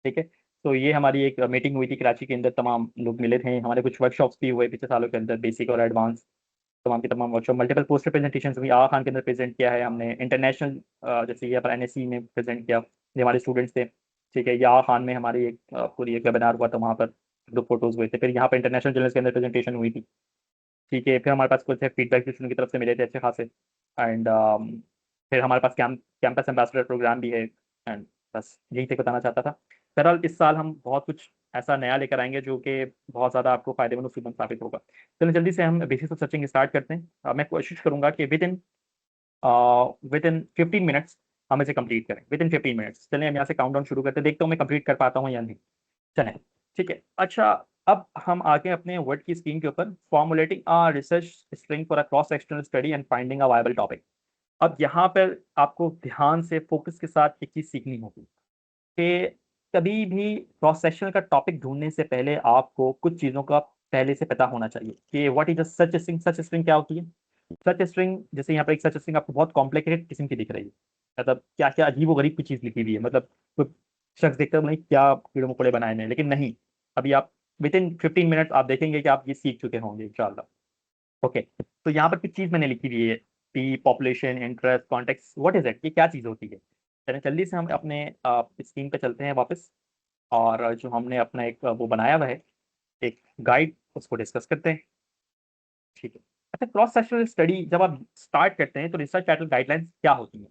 ठीक है, तो ये हमारी एक मीटिंग हुई थी कराची के अंदर, तमाम लोग मिले थे, हमारे कुछ वर्कशॉप्स भी हुए पिछले सालों के अंदर, बेसिक और एडवांस, तमाम की तमाम वर्कशॉप, मल्टीपल पोस्टर प्रेजेंटेशन हुई। आगा खान के अंदर प्रेजेंट किया है हमने, इंटरनेशनल जैसे यहाँ पर एनएससी में प्रेजेंट किया, ये हमारे स्टूडेंट्स थे। ठीक है, ये आगा खान में हमारी एक पूरी एक वेबिनार हुआ था, वहाँ पर ग्रुप फोटोज हुए थे। फिर यहाँ पर इंटरनेशनल जर्नल्स के अंदर प्रेजेंटेशन हुई थी। ठीक है, फिर हमारे पास कुछ फीडबैक भी स्टूडेंट की तरफ से मिले थे अच्छे खासे, एंड फिर हमारे पास कैंपस एम्बेसडर प्रोग्राम भी है, एंड बस यही तक बताना चाहता था। बहरहाल इस साल हम बहुत कुछ ऐसा नया लेकर आएंगे जो कि बहुत ज़्यादा आपको फायदेमंद और फिरमंद साबित होगा। चलिए जल्दी से हम बेसिस ऑफ सर्चिंग स्टार्ट करते हैं। मैं कोशिश करूंगा कि with in with in 15 minutes हम इसे कंप्लीट करें, विद इन 15 मिनट्स। चलें हम यहाँ से काउंटडाउन शुरू करते हैं, देखते हूँ मैं कंप्लीट कर पाता हूँ या नहीं। चलें, ठीक है। अच्छा, अब हम आगे अपने वर्ड की स्क्रीन के ऊपर formulating a research string for a cross sectional study and finding a viable topic. अब यहाँ पर आपको ध्यान से फोकस के साथ एक चीज सीखनी होगी कि कभी भी क्रॉस सेक्शनल का टॉपिक ढूंढने से पहले आपको कुछ चीजों का पहले से पता होना चाहिए कि what is such string. Such string क्या होती है? सच स्ट्रिंग, जैसे यहाँ पर एक सच स्ट्रिंग आपको बहुत कॉम्प्लिकेटेड किस्म की दिख रही है, मतलब क्या क्या अजीब व गरीब की चीज लिखी हुई है, मतलब कोई शख्स देखकर नहीं क्या कीड़े मकोड़े बनाए हैं, लेकिन नहीं, अभी आप विद इन 15 मिनट आप देखेंगे कि आप ये सीख चुके होंगे इंशाल्लाह। ओके, तो यहाँ पर कुछ चीज मैंने लिखी हुई है, P, population, interest, context, what is it, ये क्या चीज होती है। चलिए जल्दी से हम अपने स्क्रीन पे चलते हैं वापस, और जो हमने अपना एक वो बनाया हुआ है एक गाइड, उसको डिस्कस करते हैं। ठीक है। अच्छा, क्रॉस सेक्शनल स्टडी जब आप स्टार्ट करते हैं तो रिसर्च टाइटल गाइडलाइंस क्या होती है?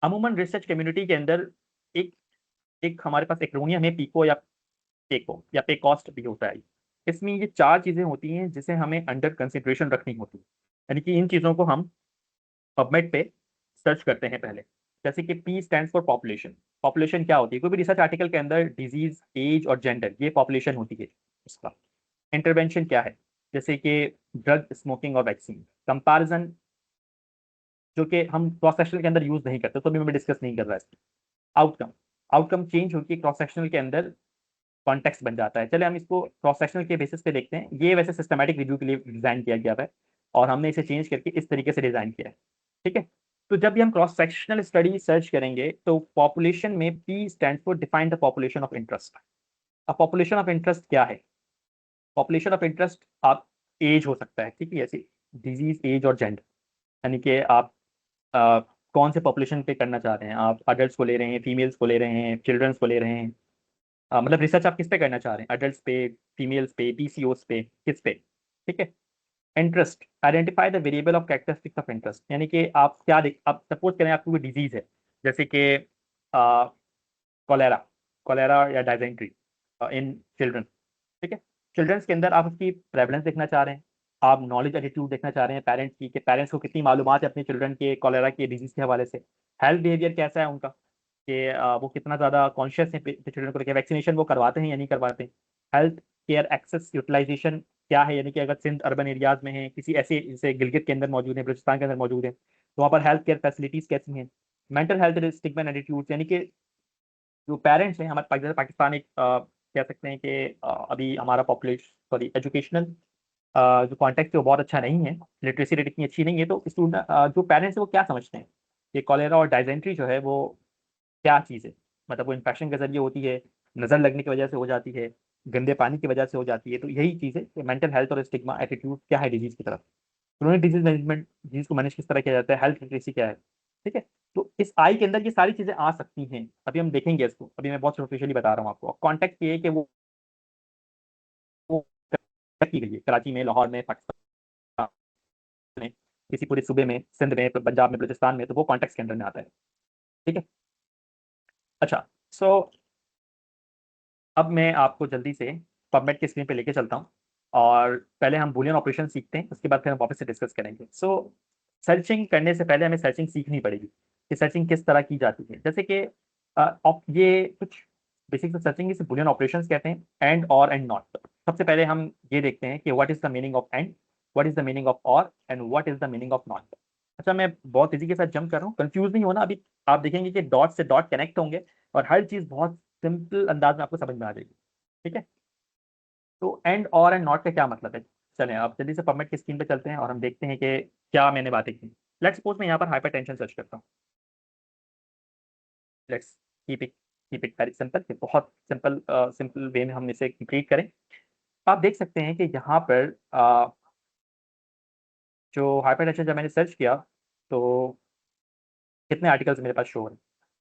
अमूमन रिसर्च कम्युनिटी के अंदर एक एक हमारे पास एक्रोनियम है, पीको या पेको या पेकॉस्ट भी होता है। इसमें ये चार चीजें होती हैं जिसे हमें अंडर कंसिडरेशन रखनी होती है, यानी कि इन चीजों को हम पबमेड पे सर्च करते हैं पहले। जैसे कि P stands for population. Population क्या होती है? कोई भी रिसर्च आर्टिकल के अंदर डिजीज, एज और जेंडर, ये पॉपुलेशन होती है उसका। इंटरवेंशन क्या है? जैसे कि ड्रग, स्मोकिंग और वैक्सीन। कंपैरिजन, जो कि हम क्रॉस सेक्शनल के अंदर यूज नहीं करते, तो भी मैं डिस्कस नहीं कर रहा है। आउटकम, आउटकम चेंज होकर क्रॉस सेक्शनल के अंदर कॉन्टेक्स्ट बन जाता है। चले हम इसको क्रॉस सेक्शनल के बेसिस पे देखते हैं। ये वैसे सिस्टमैटिक रिव्यू के लिए डिजाइन किया गया है और हमने इसे चेंज करके इस तरीके से डिजाइन किया है। ठीक है। तो जब भी हम क्रॉस सेक्शनल स्टडी सर्च करेंगे तो पॉपुलेशन में P stand for define the population of interest. अब पॉपुलेशन ऑफ इंटरेस्ट क्या है? पॉपुलेशन ऑफ इंटरेस्ट आप एज हो सकता है, ठीक है, ऐसी डिजीज, एज और जेंडर, यानी कि आप अ, कौन से पॉपुलेशन पे करना चाह रहे हैं। आप अडल्ट को ले रहे हैं, फीमेल्स को ले रहे हैं, चिल्ड्रंस को ले रहे हैं, मतलब रिसर्च आप किस पे करना चाह रहे हैं, अडल्ट पे, फीमेल्स पे, पीसीओस पे, किस पे। ठीक है। Interest, identify the variable of characteristics of interest, यानी कि आप क्या देख, आप सपोज करें आपको कोई डिजीज है, जैसे कि कोलेरा, कोलेरा या डायजेंट्री इन चिल्ड्रन। ठीक है। चिल्ड्रंस के अंदर आप उसकी प्रेवलेंस देखना चाह रहे हैं, आप नॉलेज एटीट्यूड देखना चाह रहे हैं पेरेंट्स की, कि पेरेंट्स को कितनी मालूमात है अपने चिल्ड्रन के कोलेरा के डिजीज के हवाले से। हेल्थ बिहेवियर कैसा है उनका, कि वो कितना ज़्यादा कॉन्शियस है चिल्ड्रन को लेकर, वैक्सीनेशन वो करवाते हैं या नहीं करवाते हैं। हेल्थ केयर एक्सेस यूटिलाइजेशन क्या है, यानी कि अगर सिंध अर्बन एरियाज में है, किसी ऐसे जैसे गिलगित के अंदर मौजूद है, बलूचिस्तान के अंदर मौजूद है, तो वहाँ पर हेल्थ केयर फैसिलिटीज कैसी हैं। Mental health stigma and attitude, यानी कि जो पेरेंट्स हैं हमारे पाकिस्तान एक कह सकते हैं कि अभी हमारा पॉपुलेशन, सॉरी, एजुकेशनल जो कॉन्टेक्ट है वो बहुत अच्छा नहीं है, लिटरेसी रेट इतनी अच्छी नहीं है, तो स्टूडेंट जो पेरेंट्स है वो क्या समझते हैं कि कॉलेरा और डायजेंट्री जो है वो क्या चीज़ है, मतलब वो इन्फेक्शन के जरिए होती है, नज़र लगने की वजह से हो जाती है, गंदे पानी की वजह से हो जाती है। तो यही चीज़ है कि मेंटल हेल्थ और स्टिग्मा एटीट्यूड क्या है डिजीज की तरफ, क्रोनिक डिजीज मैनेजमेंट, डिजीज को मैनेज किस तरह किया जाता है, हेल्थ लिटरेसी क्या है। ठीक है। तो इस आई के अंदर ये सारी चीजें आ सकती हैं, अभी हम देखेंगे इसको, अभी मैं बहुत सुपरफिशियली बता रहा हूँ आपको। कॉन्टेक्ट ये है कि वो की गई है कराची में, लाहौर में, पाकिस्तान में, किसी पूरे सूबे में, सिंध में, पंजाब में, बलूचिस्तान में, तो वो कॉन्टेक्ट के अंदर में आता है। ठीक है। अच्छा, सो अब मैं आपको जल्दी से पबमेड की स्क्रीन पे लेके चलता हूँ, और पहले हम बूलियन ऑपरेशन सीखते हैं, उसके बाद फिर हम वापस से डिस्कस करेंगे। सो सर्चिंग करने से पहले हमें सर्चिंग सीखनी पड़ेगी कि सर्चिंग किस तरह की जाती है। जैसे कि ये कुछ बेसिक सर्चिंग इसे बूलियन ऑपरेशंस कहते हैं, एंड, और, एंड नॉट। सबसे पहले हम ये देखते हैं कि what is the meaning of and, what is the meaning of और, and what is the meaning of not. अच्छा, मैं बहुत तेजी के साथ जंप कर रहा हूँ, कंफ्यूज नहीं होना। अभी आप देखेंगे कि डॉट से डॉट कनेक्ट होंगे और हर चीज बहुत सिंपल अंदाज में आपको समझ में आ जाएगी। ठीक है। तो एंड, और, एंड नॉट का क्या मतलब है? चलें आप जल्दी से पबमेड की स्क्रीन पे चलते हैं और हम देखते हैं कि क्या मैंने बातें की। लेट्स सपोज मैं यहाँ पर हाइपरटेंशन सर्च करता हूँ। Let's keep it very simple, बहुत सिंपल सिंपल वे में हम इसे कंप्लीट करें। आप देख सकते हैं कि यहाँ पर जो हाइपरटेंशन जब मैंने सर्च किया तो कितने आर्टिकल्स मेरे पास शो हैं।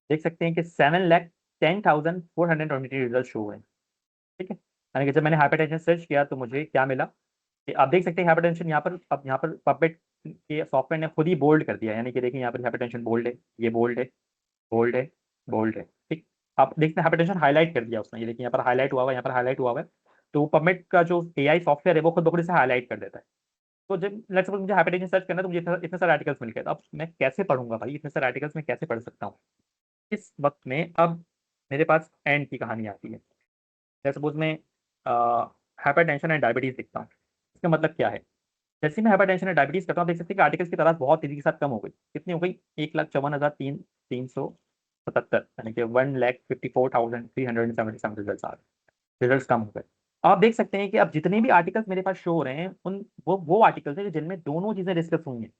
देख सकते हैं कि 7,10,423 रिजल्ट शो हुए हैं। ठीक है। यानी कि जब मैंने हाइपरटेंशन सर्च किया तो मुझे क्या मिला, कि आप देख सकते हैं हाइपरटेंशन यहाँ पर, अब यहाँ पर पबमेड के सॉफ्टवेयर ने खुद ही बोल्ड कर दिया, यानी कि देखिए यहाँ पर हाइपरटेंशन बोल्ड है, ये बोल्ड है, बोल्ड है, बोल्ड है। ठीक। आप देखते हैं हाइपरटेंशन हाईलाइट कर दिया उसने, ये देखिए यहाँ पर हाईलाइट हुआ हुआ है, यहाँ पर हाईलाइट हुआ हुआ है। तो पबमेड का जो एआई सॉफ्टवेयर है वो खुद ब खुद इसे हाईलाइट कर देता है। तो जब लेट्स सपोज मुझे हाइपरटेंशन सर्च करना है तो मुझे इतने सारे आर्टिकल्स मिल गए, तो अब मैं कैसे पढ़ूंगा भाई, इतने सारे आर्टिकल्स में कैसे पढ़ सकता हूँ। इस वक्त में अब मेरे पास एंड की कहानी आती है। लेट्स सपोज मैं हाइपरटेंशन एंड डायबिटीज लिखता हूँ। इसका मतलब क्या है? जैसे मैं हाइपरटेंशन एंड डायबिटीज करता हूँ, देख सकते हैं कि आर्टिकल्स की तादाद बहुत तेजी के साथ कम हो गई। कितनी हो गई? 1,54,377, यानी कि 1,54,377 रिजल्ट आ रहे, रिजल्ट कम हो गए। आप देख सकते हैं कि अब जितने भी आर्टिकल्स मेरे पास शो हो रहे हैं उन वो आर्टिकल्स हैं जिनमें दोनों चीजें डिस्कस हुई हैं।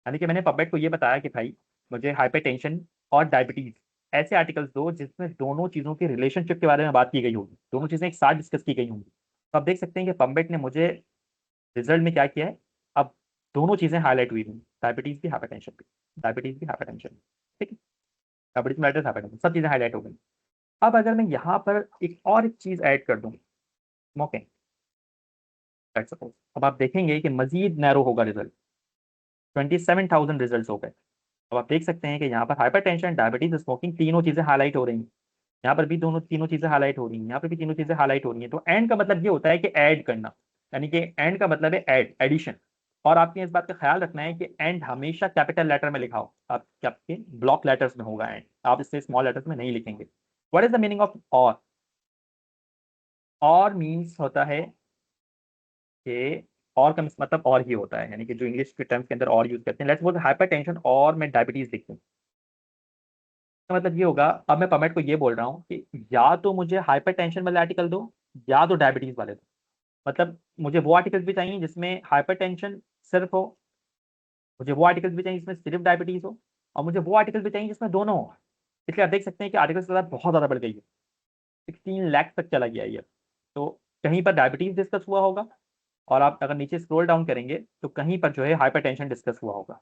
यानी कि मैंने पब्लिक को ये बताया कि भाई मुझे हाइपरटेंशन और डायबिटीज ऐसे आर्टिकल्स दो जिसमें दोनों चीजों के रिलेशनशिप के बारे में बात की गई होगी, दोनों चीजें एक साथ डिस्कस की गई होंगी। तो आप देख सकते हैं कि पब्लिक ने मुझे रिजल्ट में क्या किया है, अब दोनों चीजें हाईलाइट हुई हैं, डायबिटीज भी हाइपरटेंशन भी, डायबिटीज भी हाइपरटेंशन भी। ठीक है, डायबिटीज मेल्टस हाइपरटेंशन सब चीजें हाईलाइट हो गई। अब अगर मैं यहाँ पर एक चीज ऐड कर दूँ, स्मोकिंग, लेट्स सपोज, अब आप देखेंगे कि मजीद नैरो होगा रिजल्ट, 27,000 रिजल्ट हो गए। अब आप देख सकते हैं कि यहाँ पर हाइपरटेंशन, डायबिटीज, स्मोकिंग तीनों चीजें हाईलाइट हो रही हैं। यहाँ पर भी दोनों तीनों चीजें हाईलाइट हो रही हैं, यहाँ पर भी तीनों चीजें हाईलाइट हो रही हैं। तो एंड का मतलब ये होता है कि ऐड करना, यानी कि एंड का मतलब है ऐड, एडिशन। और आपने इस बात का ख्याल रखना है कि एंड हमेशा कैपिटल लेटर में लिखा हो, आपके ब्लॉक लेटर्स में होगा एंड, आप इससे स्मॉल लेटर्स में नहीं लिखेंगे। What is the meaning of और मीन्स होता है कि और का मतलब और ही होता है, यानी कि जो इंग्लिश के टर्म्स के अंदर और यूज करते हैं। लेट्स सपोज हाइपरटेंशन और मैं डायबिटीज लिखूं, तो मतलब ये होगा, अब मैं पमेट को ये बोल रहा हूँ कि या तो मुझे हाइपरटेंशन वाले आर्टिकल दो या तो डायबिटीज वाले दो। मतलब मुझे वो आर्टिकल्स भी चाहिए जिसमें हाइपरटेंशन सिर्फ हो, मुझे वो आर्टिकल्स भी चाहिए जिसमें सिर्फ डायबिटीज हो, और मुझे वो आर्टिकल्स भी चाहिए जिसमें दोनों हो। इसलिए आप देख सकते हैं कि आर्टिकल्स की तादाद बहुत ज्यादा बढ़ गई है, 16 लाख तक चला गया है ये। तो कहीं पर डायबिटीज डिस्कस हुआ होगा, और आप अगर नीचे स्क्रॉल डाउन करेंगे तो कहीं पर जो है हाइपरटेंशन डिस्कस हुआ होगा।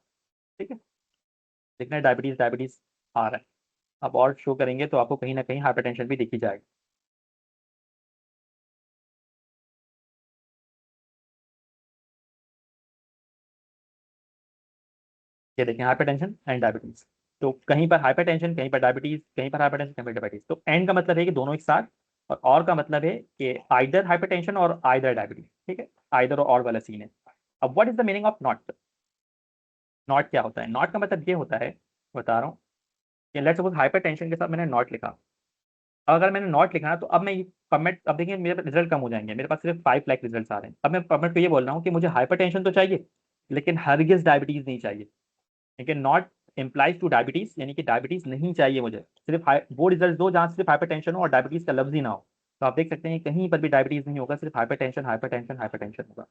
ठीक है, देखना है डायबिटीज डायबिटीज आ रहा है। आप और शो करेंगे तो आपको कहीं ना कहीं हाइपरटेंशन भी दिखी जाएगी। ये देखें, हाइपरटेंशन एंड डायबिटीज। तो कहीं पर हाइपरटेंशन, कहीं पर डायबिटीज, कहीं पर हाइपरटेंशन, कहीं पर डायबिटीज। तो एंड का मतलब है कि दोनों एक साथ, और का मतलब है कि आइदर हाइपरटेंशन और आइदर डायबिटीज। ठीक है, आइदर और वाला सीन है। अब what is the meaning of not? Not क्या होता है? नॉट का मतलब ये होता है, बता रहा हूँ, कि लेट्स सपोज हाइपरटेंशन के साथ मैंने नॉट लिखा। अगर मैंने नॉट लिखा ना तो अब मैं पबमेट, अब देखिए मेरे रिजल्ट कम हो जाएंगे, मेरे पास सिर्फ 5 लाख रिजल्ट आ रहे हैं। अब मैं पबमेट को ये बोल रहा हूँ कि मुझे हाइपरटेंशन तो चाहिए लेकिन हरगिज डायबिटीज नहीं चाहिए। लेकिन नॉट इम्प्लाइज टू डायबिटीज, यानी कि डायबिटीज नहीं चाहिए मुझे, सिर्फ वो रिजल्ट दो जहाँ सिर्फ हाइपरटेंशन हो और डायबिटीज का लफ्ज ही ना हो। तो आप देख सकते हैं कहीं पर भी डायबिटीज नहीं होगा, सिर्फ हाइपरटेंशन हाइपरटेंशन हाइपरटेंशन होगा।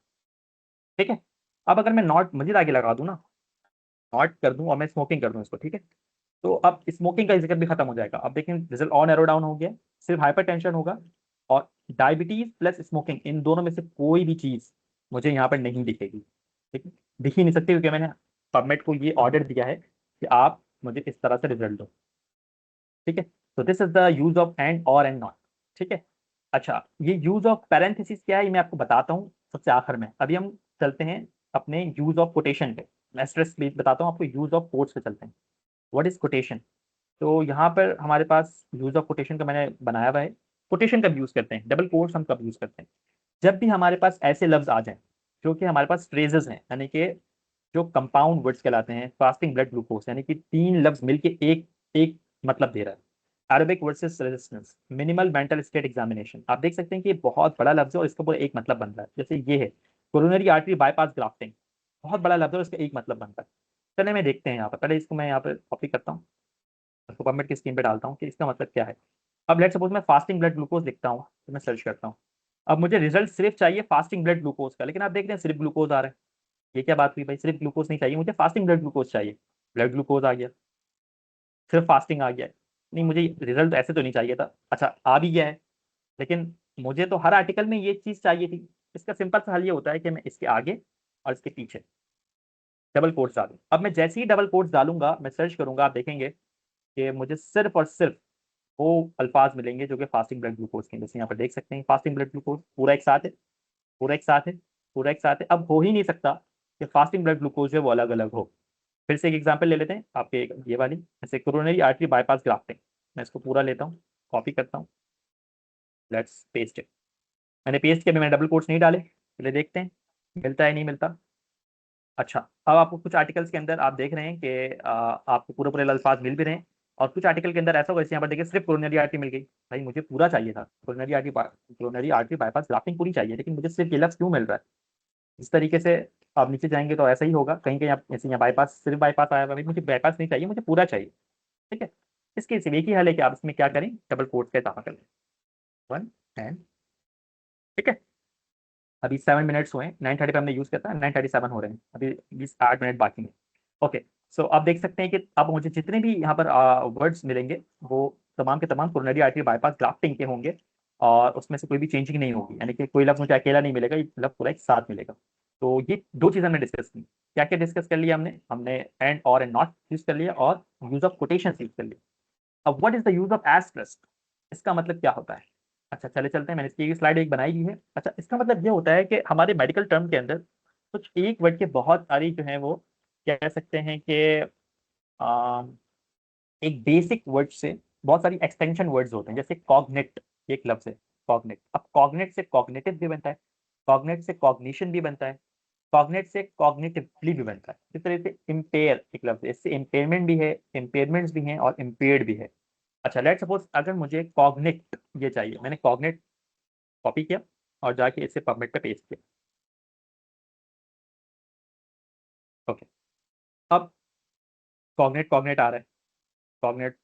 ठीक है, अब अगर मैं नॉट मजीद आगे लगा दूं ना, नॉट कर दूं और मैं स्मोकिंग कर दूं इसको, ठीक है, तो अब स्मोकिंग का जिक्र भी खत्म हो जाएगा। अब देखें रिजल्ट और नैरो डाउन हो गया, सिर्फ हाइपरटेंशन होगा, और डायबिटीज प्लस स्मोकिंग इन दोनों में से कोई भी चीज मुझे यहाँ पर नहीं दिखेगी। ठीक है, दिख ही नहीं सकती क्योंकि मैंने पबमेट को ये ऑर्डर दिया है कि आप मुझे इस तरह से रिजल्ट दो। ठीक है, तो this is the use of and और एंड नॉट। ठीक है, अच्छा ये यूज ऑफ पैरेंथेसिस क्या है ये मैं आपको बताता हूँ सबसे आखिर में। अभी हम चलते हैं अपने यूज ऑफ कोटेशन पे। मैं स्ट्रेस बताता हूँ आपको, यूज ऑफ कोट्स पे चलते हैं। What is quotation? तो यहाँ पर हमारे पास यूज ऑफ कोटेशन का मैंने बनाया हुआ है। कोटेशन कब यूज करते हैं, डबल कोट्स हम कब यूज करते हैं? जब भी हमारे पास ऐसे लफ्ज आ जाएं जो कि हमारे पास फ्रेजेस हैं, यानी कि जो कंपाउंड वर्ड्स कहलाते हैं, फास्टिंग ब्लड ग्लूकोज, यानी कि तीन लफ्ज मिलके एक एक मतलब दे रहा है। Arabic versus resistance, minimal mental state examination. आप देख सकते हैं कि ये बहुत बड़ा लफ्ज है और इसका पूरा एक मतलब बन रहा है। जैसे ये है कोरोनरी आर्टरी बाईपास ग्राफ्टिंग, बहुत बड़ा लफ्ज है और इसका एक मतलब बनता है। चलिए मैं देखते हैं यहाँ पर, पहले इसको मैं यहाँ पर कॉपी करता हूँ, इसको पबमेट की स्क्रीन पे डालता हूँ कि इसका मतलब क्या है। अब लेट सपोज मैं फास्टिंग ब्लड ग्लूकोज लिखता हूँ तो मैं सर्च करता हूँ। अब मुझे रिजल्ट सिर्फ चाहिए फास्टिंग ब्लड ग्लूकोज का, लेकिन आप देख रहे हैं सिर्फ ग्लूकोज आ रहा है। ये क्या बात हुई भाई, सिर्फ ग्लूकोज नहीं चाहिए मुझे, फास्टिंग ब्लड ग्लूकोज चाहिए। ब्लड ग्लूकोज आ गया, सिर्फ फास्टिंग आ गया है। नहीं, मुझे रिजल्ट ऐसे तो नहीं चाहिए था, अच्छा आ भी गया है, लेकिन मुझे तो हर आर्टिकल में ये चीज चाहिए थी। इसका सिंपल सा हल ये होता है कि मैं इसके आगे और इसके पीछे डबल कोट्स डालूं। अब मैं जैसे ही डबल कोट्स डालूंगा, मैं सर्च करूंगा, आप देखेंगे कि मुझे सिर्फ और सिर्फ वो अल्फाज मिलेंगे जो कि फास्टिंग ब्लड ग्लूकोज के हैं। जैसे यहाँ पर देख सकते हैं फास्टिंग ब्लड ग्लूकोज पूरा एक साथ है, पूरा एक साथ है, पूरा एक साथ है। अब हो ही नहीं सकता कि फास्टिंग ब्लड ग्लूकोज जो है वो अलग अलग हो। फिर से एक एग्जांपल ले लेते हैं आपके, ये वाली जैसे कोरोनरी आर्टरी बाईपास ग्राफ्टिंग। मैं इसको पूरा लेता हूँ, कॉपी करता हूँ, लेट्स पेस्ट इट। मैंने पेस्ट किया, मैंने डबल कोट्स नहीं डाले, चलिए देखते हैं मिलता है नहीं मिलता। अच्छा, अब आपको कुछ आर्टिकल्स के अंदर आप देख रहे हैं कि आपको पूरे पूरे अल्फाज मिल भी रहे हैं, और कुछ आर्टिकल के अंदर ऐसा होगा, जैसे यहाँ पर देखिए सिर्फ कोरोनरी आर्टरी मिल गई। भाई मुझे पूरा चाहिए था, कोरोनरी आर्टरी बाईपास ग्राफ्टिंग पूरी चाहिए, लेकिन मुझे सिर्फ ये लफ्ज़ क्यों मिल रहा है? इस तरीके से आप नीचे जाएंगे तो ऐसा ही होगा, कहीं कहीं आप जैसे यहाँ बाईपास, सिर्फ बाईपास आया हुआ है, भाई मुझे बाईपास नहीं चाहिए, मुझे पूरा चाहिए। ठीक है, इसके सिर्फ एक ही हल है कि आप इसमें क्या करें, डबल कोट्स का इजाफा कर लें, 1 एंड। ठीक है, अभी 7 मिनट्स हुए हैं, 9:30 पे हमने यूज किया था, 9:37 हो रहे हैं, अभी 8 मिनट बाकी हैं। ओके, सो आप देख सकते हैं कि अब मुझे जितने भी यहाँ पर वर्ड्स मिलेंगे वो तमाम के तमाम कोरोनरी आर्टरी बाईपास ग्राफ्टिंग के होंगे, और उसमें से कोई भी चेंजिंग नहीं होगी, यानी कि कोई लफ्ज मुझे अकेला नहीं मिलेगा, ये लफ्ज पूरा एक साथ मिलेगा। तो ये दो चीज़ हमने डिस्कस की। क्या क्या डिस्कस कर लिया हमने एंड और एंड नॉट यूज कर लिया, और यूज ऑफ कोटेशन यूज कर लिया। अब what is the use of asterisk, इसका मतलब क्या होता है? अच्छा चले चलते हैं, मैंने इसकी स्लाइड एक बनाई हुई है। अच्छा, इसका मतलब ये होता है कि हमारे मेडिकल टर्म के अंदर कुछ एक वर्ड के बहुत सारी जो है वो कह सकते हैं कि आ, एक बेसिक वर्ड से बहुत सारी एक्सटेंशन वर्ड्स होते हैं, जैसे कॉग्निट, एक लफ्ज है कॉग्निट। अब कॉग्निट से कॉग्निटिव भी बनता है, कॉग्निट से कॉग्निशन भी बनता है, कॉग्निट से कॉग्निटिवली भी बनता है। इस तरह से इम्पेयर एक लफ्ज है, इससे इम्पेयरमेंट भी है, इम्पेयरमेंट्स भी हैं और इम्पेयर्ड भी है। अच्छा, लेट सपोज अगर मुझे कॉग्निट ये चाहिए, मैंने कॉग्निट कॉपी किया और जाके इसे पबमेट पे पेस्ट किया। ओके, अब कॉग्निट कॉग्निट आ रहा है, कॉग्निट,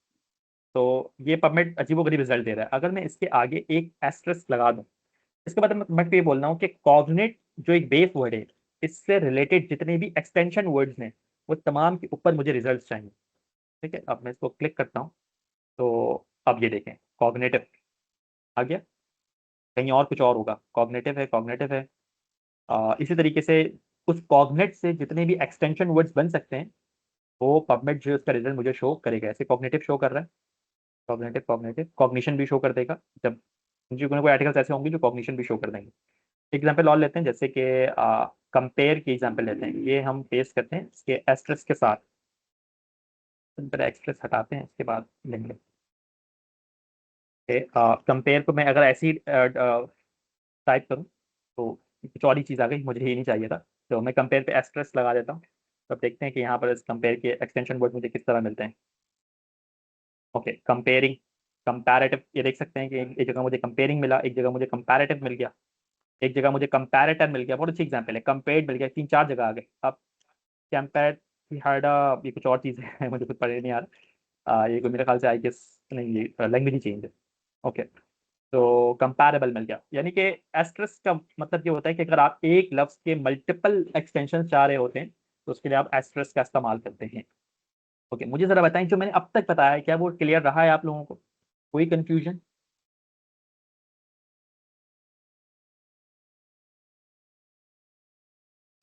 तो ये पबमेट अजीबोगरीब रिजल्ट दे रहा है। अगर मैं इसके आगे एक एस्ट्रिस्क लगा दूं, इसके बाद मैं तो ये बोल रहा हूँ कि कॉग्निट जो एक बेस वर्ड है, इससे रिलेटेड जितने भी एक्सटेंशन वर्ड्स हैं वो तमाम के ऊपर मुझे रिजल्ट चाहिए। ठीक है, अब मैं इसको क्लिक करता हूँ, तो अब ये देखें कॉग्निटिव आ गया, कहीं और कुछ और होगा, कॉग्निटिव है, कॉग्निटिव है। इसी तरीके से उस कॉग्नेट से जितने भी एक्सटेंशन वर्ड्स बन सकते हैं वो पबमेट जो है उसका रिजल्ट मुझे शो करेगा। ऐसे कॉग्निटिव शो कर रहा है, कॉग्निटिव कॉग्निटिव कॉग्निशन भी शो कर देगा, जब जो कोई आर्टिकल्स ऐसे होंगे जो कॉग्निशन भी शो कर देंगे। एग्जाम्पल और लेते हैं, जैसे कि कंपेयर की एग्जाम्पल लेते हैं, ये हम पेस्ट करते हैं इसके एस्ट्रेस के साथ, एक्सप्रेस हटाते हैं, इसके बाद लेंगे कंपेयर को मैं अगर ऐसी टाइप करूँ तो कुछ और ही चीज़ आ गई, मुझे ये नहीं चाहिए था, तो मैं कंपेयर पे एस्ट्रेस लगा देता हूँ। तो अब देखते हैं कि यहाँ पर इस कंपेयर के एक्सटेंशन वर्ड मुझे किस तरह मिलते हैं। ओके, कंपेयरिंग, कंपैरेटिव, ये देख सकते हैं कि एक जगह मुझे कंपेयरिंग मिला, एक जगह मुझे कंपैरेटिव मिल गया, एक जगह मुझे कंपैरेटर मिल गया, बहुत अच्छी एग्जाम्पल है, कंपेयर्ड मिल गया, 3-4 जगह आ गए। अब कंपेयर हार्डा, ये कुछ और चीज़ है मुझे कुछ पढ़े नहीं आ रहा, ये कोई मेरे ख्याल से आई गेस नहीं, ये लैंग्वेज ही चेंज है। ओके, तो कंपैरेबल मिल गया, यानी कि एस्ट्रिस्क का मतलब ये होता है कि अगर आप एक लफ्ज के मल्टीपल एक्सटेंशन चाह रहे होते हैं तो उसके लिए आप एस्ट्रिस्क का इस्तेमाल करते हैं। ओके, मुझे जरा बताएं जो मैंने अब तक बताया है क्या वो क्लियर रहा है आप लोगों को, कोई कंफ्यूजन?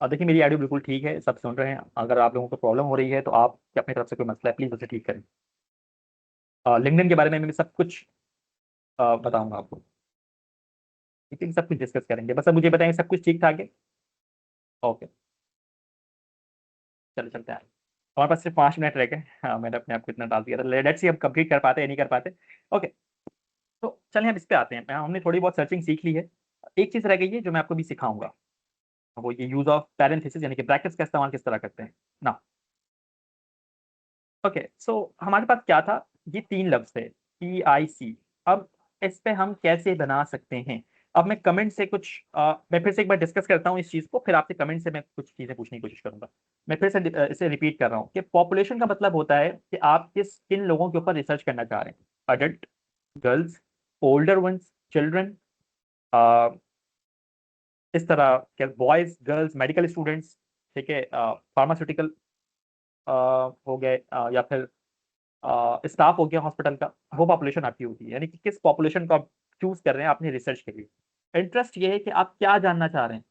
और देखिए मेरी ऑडियो बिल्कुल ठीक है, सब सुन रहे हैं, अगर आप लोगों को प्रॉब्लम हो रही है तो आप अपनी तरफ से कोई मसला है प्लीज उसे ठीक करें। लिंक्डइन के बारे में मैं सब कुछ बताऊंगा आपको, ठीक है, सब कुछ डिस्कस करेंगे, बस अब मुझे बताएं सब कुछ ठीक ठाक है। ओके, चलो चलते हैं, हमारे पास सिर्फ 5 मिनट रह गए। हाँ, मैंने अपने आप को इतना डाल दिया था, लेट्स सी अब कंप्लीट कर पाते हैं या नहीं कर पाते। ओके, तो चलिए हम इस पे आते हैं, हमने थोड़ी बहुत सर्चिंग सीख ली है, एक चीज़ रह गई है जो मैं आपको भी सिखाऊंगा, वो ये यूज ऑफ पैरेंथेसिस यानी कि ब्रैकेट्स का इस्तेमाल किस तरह करते हैं ना। ओके, सो हमारे पास क्या था, ये 3 लफ्ज थे, PIC। अब इस पे हम कैसे बना सकते हैं? अब मैं कमेंट से कुछ मैं फिर से एक बार डिस्कस करता हूँ इस चीज़ को, फिर आपसे कमेंट से मैं कुछ चीज़ें पूछने की कोशिश करूंगा। मैं फिर से इसे रिपीट कर रहा हूँ कि पॉपुलेशन का मतलब होता है कि आप किन लोगों के ऊपर रिसर्च करना चाह रहे हैं, adult, girls, older ones, children, इस तरह के बॉयज गर्ल्स, मेडिकल स्टूडेंट्स, ठीक है, फार्मास्यूटिकल हो गए, या फिर स्टाफ हो गया हॉस्पिटल का, वो पॉपुलेशन आपकी होती है, यानी कि किस पॉपुलेशन को आप चूज कर रहे हैं अपनी रिसर्च के लिए। इंटरेस्ट ये है कि आप क्या जानना चाह रहे हैं,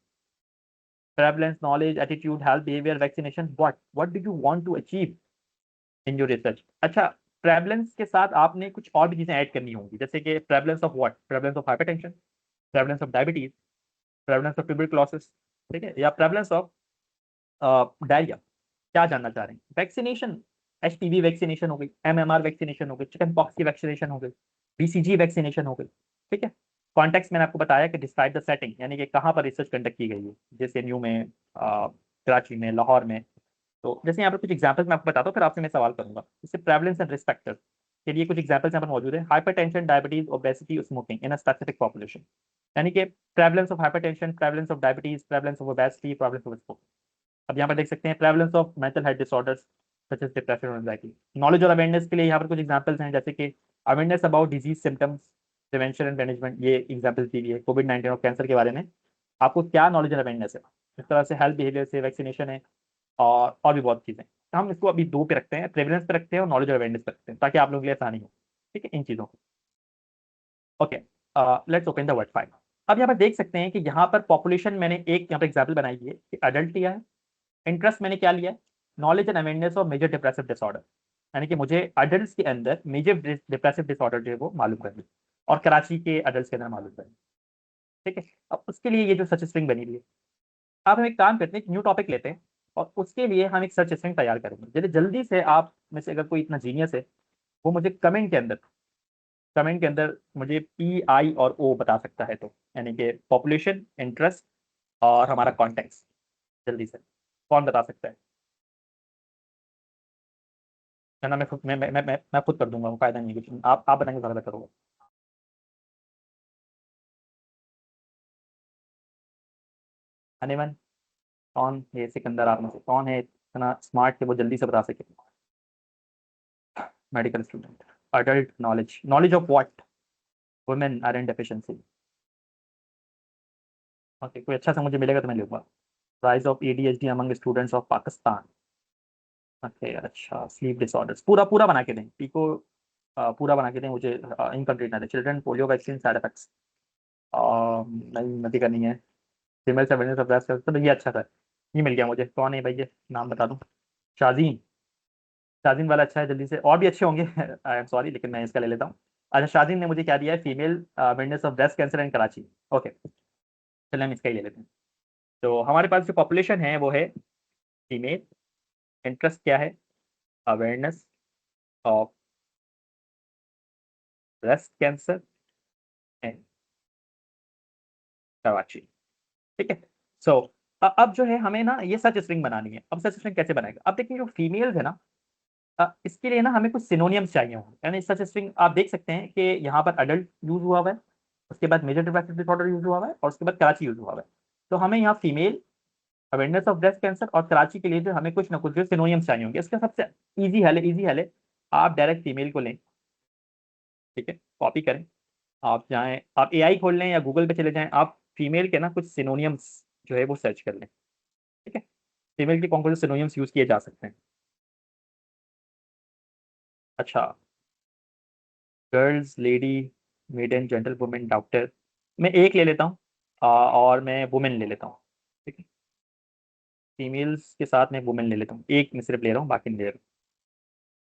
prevalence, knowledge, attitude, health, behaviour, vaccination, what do you want to achieve in your research. अच्छा, प्रेवलेंस के साथ आपने कुछ और भी चीजें ऐड करनी होंगी, जैसे कि prevalence of what, prevalence of hypertension, prevalence of diabetes, prevalence of tuberculosis, ठीक है, या प्रेवलेंस ऑफ डायरिया, क्या जानना चाह रहे हैं। वैक्सीनेशन, HPV वैक्सीनेशन हो गई, MMR वैक्सीनेशन हो गई, चिकन पॉक्स की वैक्सीनेशन हो गई, BCG वैक्सीनेशन हो गई। ठीक है, कॉन्टेक्स्ट मैंने आपको बताया कि डिस्क्राइब द सेटिंग, यानी कि कहाँ पर रिसर्च कंडक्ट की गई है, JNU में, कराची में, लाहौर में। तो जैसे यहाँ पर कुछ एग्जाम्पल्स मैं आपको बताता हूँ, फिर आपसे मैं सवाल करूंगा। जैसे प्रेवलेंस एंड रिस्क फैक्टर्स के लिए कुछ एग्जाम्पल्स यहाँ पर मौजूद है। Hypertension, diabetes, obesity, smoking in a specific population. यानी कि prevalence of hypertension, prevalence of diabetes, prevalence of obesity, prevalence of smoking. अब यहाँ पर देख सकते हैं prevalence of mental health disorders such as depression और एंजाइटी। नॉलेज और अवेयरनेस के लिए यहाँ पर कुछ एग्जांपल्स हैं, जैसे कि awareness about disease symptoms, prevention and management, ये एग्जांपल्स दी हुई है। कोविड-19 और कैंसर के बारे में आपको क्या नॉलेज और अवेयरनेस है। इस तरह से हेल्थ बिहेवियर से, वैक्सीनेशन है, और भी बहुत चीज़ें। तो हम इसको अभी दो पे रखते हैं, प्रेवलेंस पे रखते हैं और नॉलेज और अवेयरनेस पे रखते हैं, ताकि आप लोगों के लिए आसानी हो। ठीक है इन चीज़ों को। Okay, let's open the word file. अब यहाँ पर देख सकते हैं कि यहाँ पर पॉपुलेशन मैंने एक यहाँ पर एग्जाम्पल बनाई है कि अडल्ट लिया है। इंटरेस्ट मैंने क्या लिया है, knowledge and awareness of major depressive disorder, यानी कि मुझे अडल्ट के अंदर मेजर डिप्रेसिव डिसऑर्डर जो है वो मालूम करनी, और कराची के अडल्ट के अंदर मालूम करनी। ठीक है, अब उसके लिए ये जो सर्च स्ट्रिंग बनी हुई है, अब हम एक काम करते हैं, न्यू टॉपिक लेते हैं और उसके लिए हम एक सर्च स्ट्रिंग तैयार करेंगे। जल्दी जल्दी से आप में से अगर कोई इतना जीनियस है, वो मुझे कमेंट के अंदर मुझे PI और O बता सकता है, तो यानी कि पॉपुलेशन, इंटरेस्ट और हमारा कॉन्टेक्स्ट। जल्दी से कौन बता सकता है? है ना, मैं खुद मैं खुद कर दूंगा, वो फायदा नहीं है कुछ। आप बताएंगे ज़्यादा बेहतर होगा। अनिवन, कौन है सिकंदर आप में से, कौन है इतना स्मार्ट कि वो जल्दी से बता सके? Medical student. Adult knowledge, knowledge of what? Women iron deficiency. Okay, कोई अच्छा सा मुझे मिलेगा तो मैं लूंगा। Rise of ADHD among students of Pakistan. Okay, अच्छा, स्लीप डिसऑर्डर्स पूरा पूरा बना के दें पीको। पूरा बना के दें मुझे, इनकम्प्लीट ना दें। Children polio vaccine side effects, नहीं नदी करनी है। Female surveillance of breast cancer, तो ये अच्छा था, ये मिल गया मुझे। कौन है भाई ये, नाम बता दूं? शाजीन। शाजीन वाला अच्छा है, जल्दी से, और भी अच्छे होंगे। आई एम सॉरी, लेकिन मैं इसका ले लेता हूँ। अच्छा, शाजीन ने मुझे क्या दिया है, female awareness of breast cancer in Karachi. Okay, चलिए हम इसका ही ले लेते हैं। तो हमारे पास जो पॉपुलेशन है वो है फीमेल, इंटरेस्ट क्या है, awareness of breast cancer in Karachi. ठीक है। सो अब जो है हमें ना ये सच स्ट्रिंग बनानी है। अब सच स्ट्रिंग कैसे बनाएगा, अब देखिए जो फीमेल्स है ना, इसके लिए ना हमें कुछ सिनोनियम्स चाहिए होंगे। यानी सच स्ट्रिंग आप देख सकते हैं कि यहाँ पर अडल्ट यूज हुआ हुआ है, उसके बाद मेजर डिप्रेसिव डिसऑर्डर यूज हुआ हुआ है, और उसके बाद कराची यूज हुआ हुआ है। तो हमें यहाँ female, awareness of breast cancer और कराची के लिए जो हमें कुछ ना कुछ जो सिनोनियम्स चाहिए होंगे। इसका सबसे इजी हल है, आप डायरेक्ट फीमेल को लें। ठीक है, कॉपी करें, आप जाएं, आप AI खोल लें या गूगल पे चले जाएं, आप फीमेल के ना कुछ सिनोनियम्स जो है वो सर्च कर लें। ठीक है, फीमेल के कौन कौन से सिनोनियम्स यूज किए जा सकते हैं? अच्छा, girls, lady, maiden, gentle women, doctor. मैं एक ले लेता हूँ, और मैं वुमेन ले लेता हूँ। ठीक है, फीमेल्स के साथ मैं वुमेन ले लेता हूँ, एक मैं सिर्फ ले रहा हूँ, बाकी नहीं ले रहा हूँ।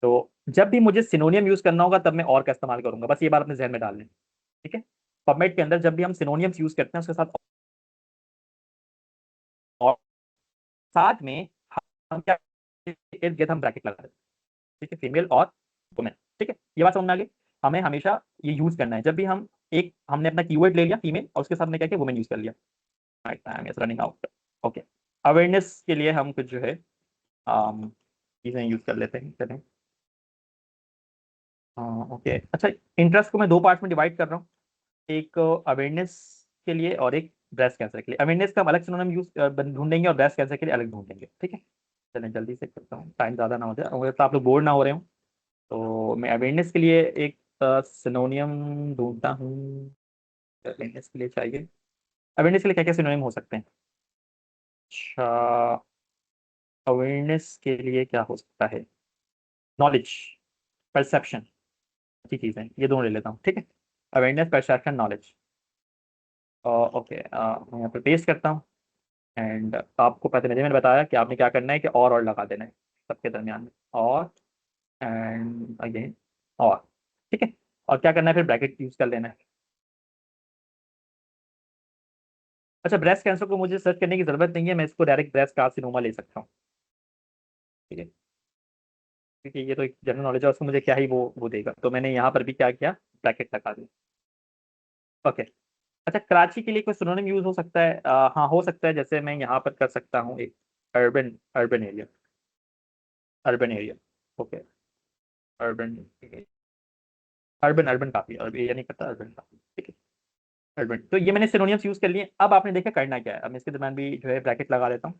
तो जब भी मुझे सिनोनियम यूज करना होगा तब मैं और का इस्तेमाल करूंगा, बस ये बात अपने जहन में डाल लें। ठीक है, पबमेड के अंदर जब भी हम सिनोनियम्स यूज करते हैं उसके साथ और साथ में हम क्या, इर्द गिर्द हम ब्रैकेट लगा देते हैं। ठीक है, फीमेल और वुमेन। ठीक है, ये बात समझ में आ गई। हमें हमेशा ये यूज करना है जब भी हम, एक हमने अपना कीवर्ड ले लिया फीमेल और उसके साथ में क्या किया, वुमेन यूज कर लिया। Time is running out. Okay, awareness के लिए हम कुछ जो है चीज़ें यूज कर लेते हैं, चलें। ओके, अच्छा, इंटरेस्ट को मैं दो पार्ट में डिवाइड कर रहा हूँ, एक अवेयरनेस के लिए और एक ब्रेस्ट कैंसर के लिए। अवेयरनेस का हम अलग सिनोनिम यूज ढूंढेंगे और ब्रेस्ट कैंसर के लिए अलग ढूंढेंगे। ठीक है, चलें जल्दी से करता हूँ, टाइम ज़्यादा ना हो जाए और तो आप लोग बोर ना हो रहे हो। तो मैं अवेयरनेस के लिए एक सिनोनियम ढूंढता हूँ। अवेयरनेस के लिए चाहिए, अवेयरनेस के लिए क्या क्या सिनोनियम हो सकते हैं? अच्छा, अवेयरनेस के लिए क्या हो सकता है, नॉलेज, परसेप्शन, अच्छी चीज़ है, ये दोनों ले लेता हूँ। ठीक है, अवेयरनेस, परसेप्शन, नॉलेज। ओके, मैं यहाँ पे पेस्ट करता हूँ। एंड आपको पता नहीं, मैंने बताया कि आपने क्या करना है कि और लगा देना है सबके दरमियान में, और एंड अगेन और। ठीक है, और क्या करना है फिर, ब्रैकेट यूज कर लेना है। अच्छा, ब्रेस्ट कैंसर को मुझे सर्च करने की जरूरत नहीं है, मैं इसको डायरेक्ट ब्रेस्ट कार्सिनोमा ले सकता हूँ। ठीक है, क्योंकि ये तो एक जनरल नॉलेज है, उसको मुझे क्या ही वो देगा, तो मैंने यहाँ पर भी क्या किया, ब्रैकेट लगा दिया। ओके, अच्छा, कराची के लिए कोई सिनोनिम यूज हो सकता है? हाँ हो सकता है, जैसे मैं यहाँ पर कर सकता हूँ एक, urban urban area, urban area. Okay, urban urban urban काफी, अर्बन एरिया नहीं करता, अर्बन काफी, ठीक है। अर्बन, तो ये मैंने सिनोनियम्स यूज कर लिए। अब आपने देखा करना क्या है, अब मैं इसके दरम्यान भी जो है ब्रैकेट लगा देता हूँ।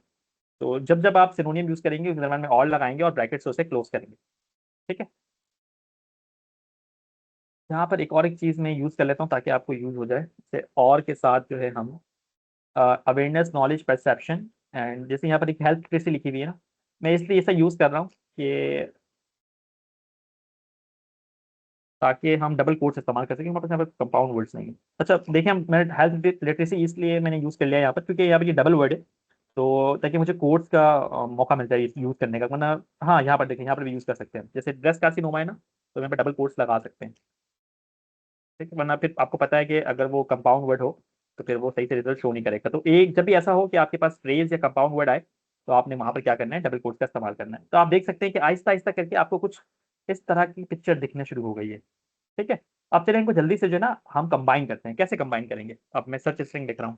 तो जब जब आप सिनोनियम यूज करेंगे उसके दरम्यान में और लगाएंगे और ब्रैकेट से उसे क्लोज करेंगे, ठीक है। यहाँ पर एक और एक चीज मैं यूज कर लेता हूँ ताकि आपको यूज हो जाए, जैसे और के साथ जो है हम अवेयरनेस, नॉलेज, परसेप्शन एंड जैसे यहाँ पर एक हेल्थ लिटरेसी लिखी हुई है ना, मैं इसलिए ऐसा यूज कर रहा हूँ कि ताकि हम डबल कोट्स इस्तेमाल कर सकें, हमारे पास यहाँ पर कंपाउंड वर्ड्स नहीं है। अच्छा देखिए, हम मैं हेल्थ लिटरेसी इसलिए मैंने यूज कर लिया यहाँ पर क्योंकि यहाँ पर ये डबल वर्ड है, तो ताकि मुझे कोट्स का मौका मिल जाए यूज करने का, वरना हाँ यहाँ पर देखें, यहाँ पर भी यूज कर सकते हैं, जैसे ब्रेस्ट कार्सिनोमा है ना, तो यहाँ पर डबल कोट्स लगा सकते हैं, ठीक है। वरना फिर आपको पता है कि अगर वो कंपाउंड वर्ड हो तो फिर वो सही से रिजल्ट शो नहीं करेगा। तो एक जब भी ऐसा हो कि आपके पास फ्रेज या कंपाउंड वर्ड आए, तो आपने वहां पर क्या करना है, डबल कोट्स का इस्तेमाल करना है। तो आप देख सकते हैं कि आहिस्ता आहिस्ता करके आपको कुछ इस तरह की पिक्चर दिखने शुरू हो गई है, ठीक है। अब चलिए इनको जल्दी से जो है ना हम कंबाइन करते हैं। कैसे कंबाइन करेंगे, अब मैं सर्च स्ट्रिंग लिख रहा हूँ,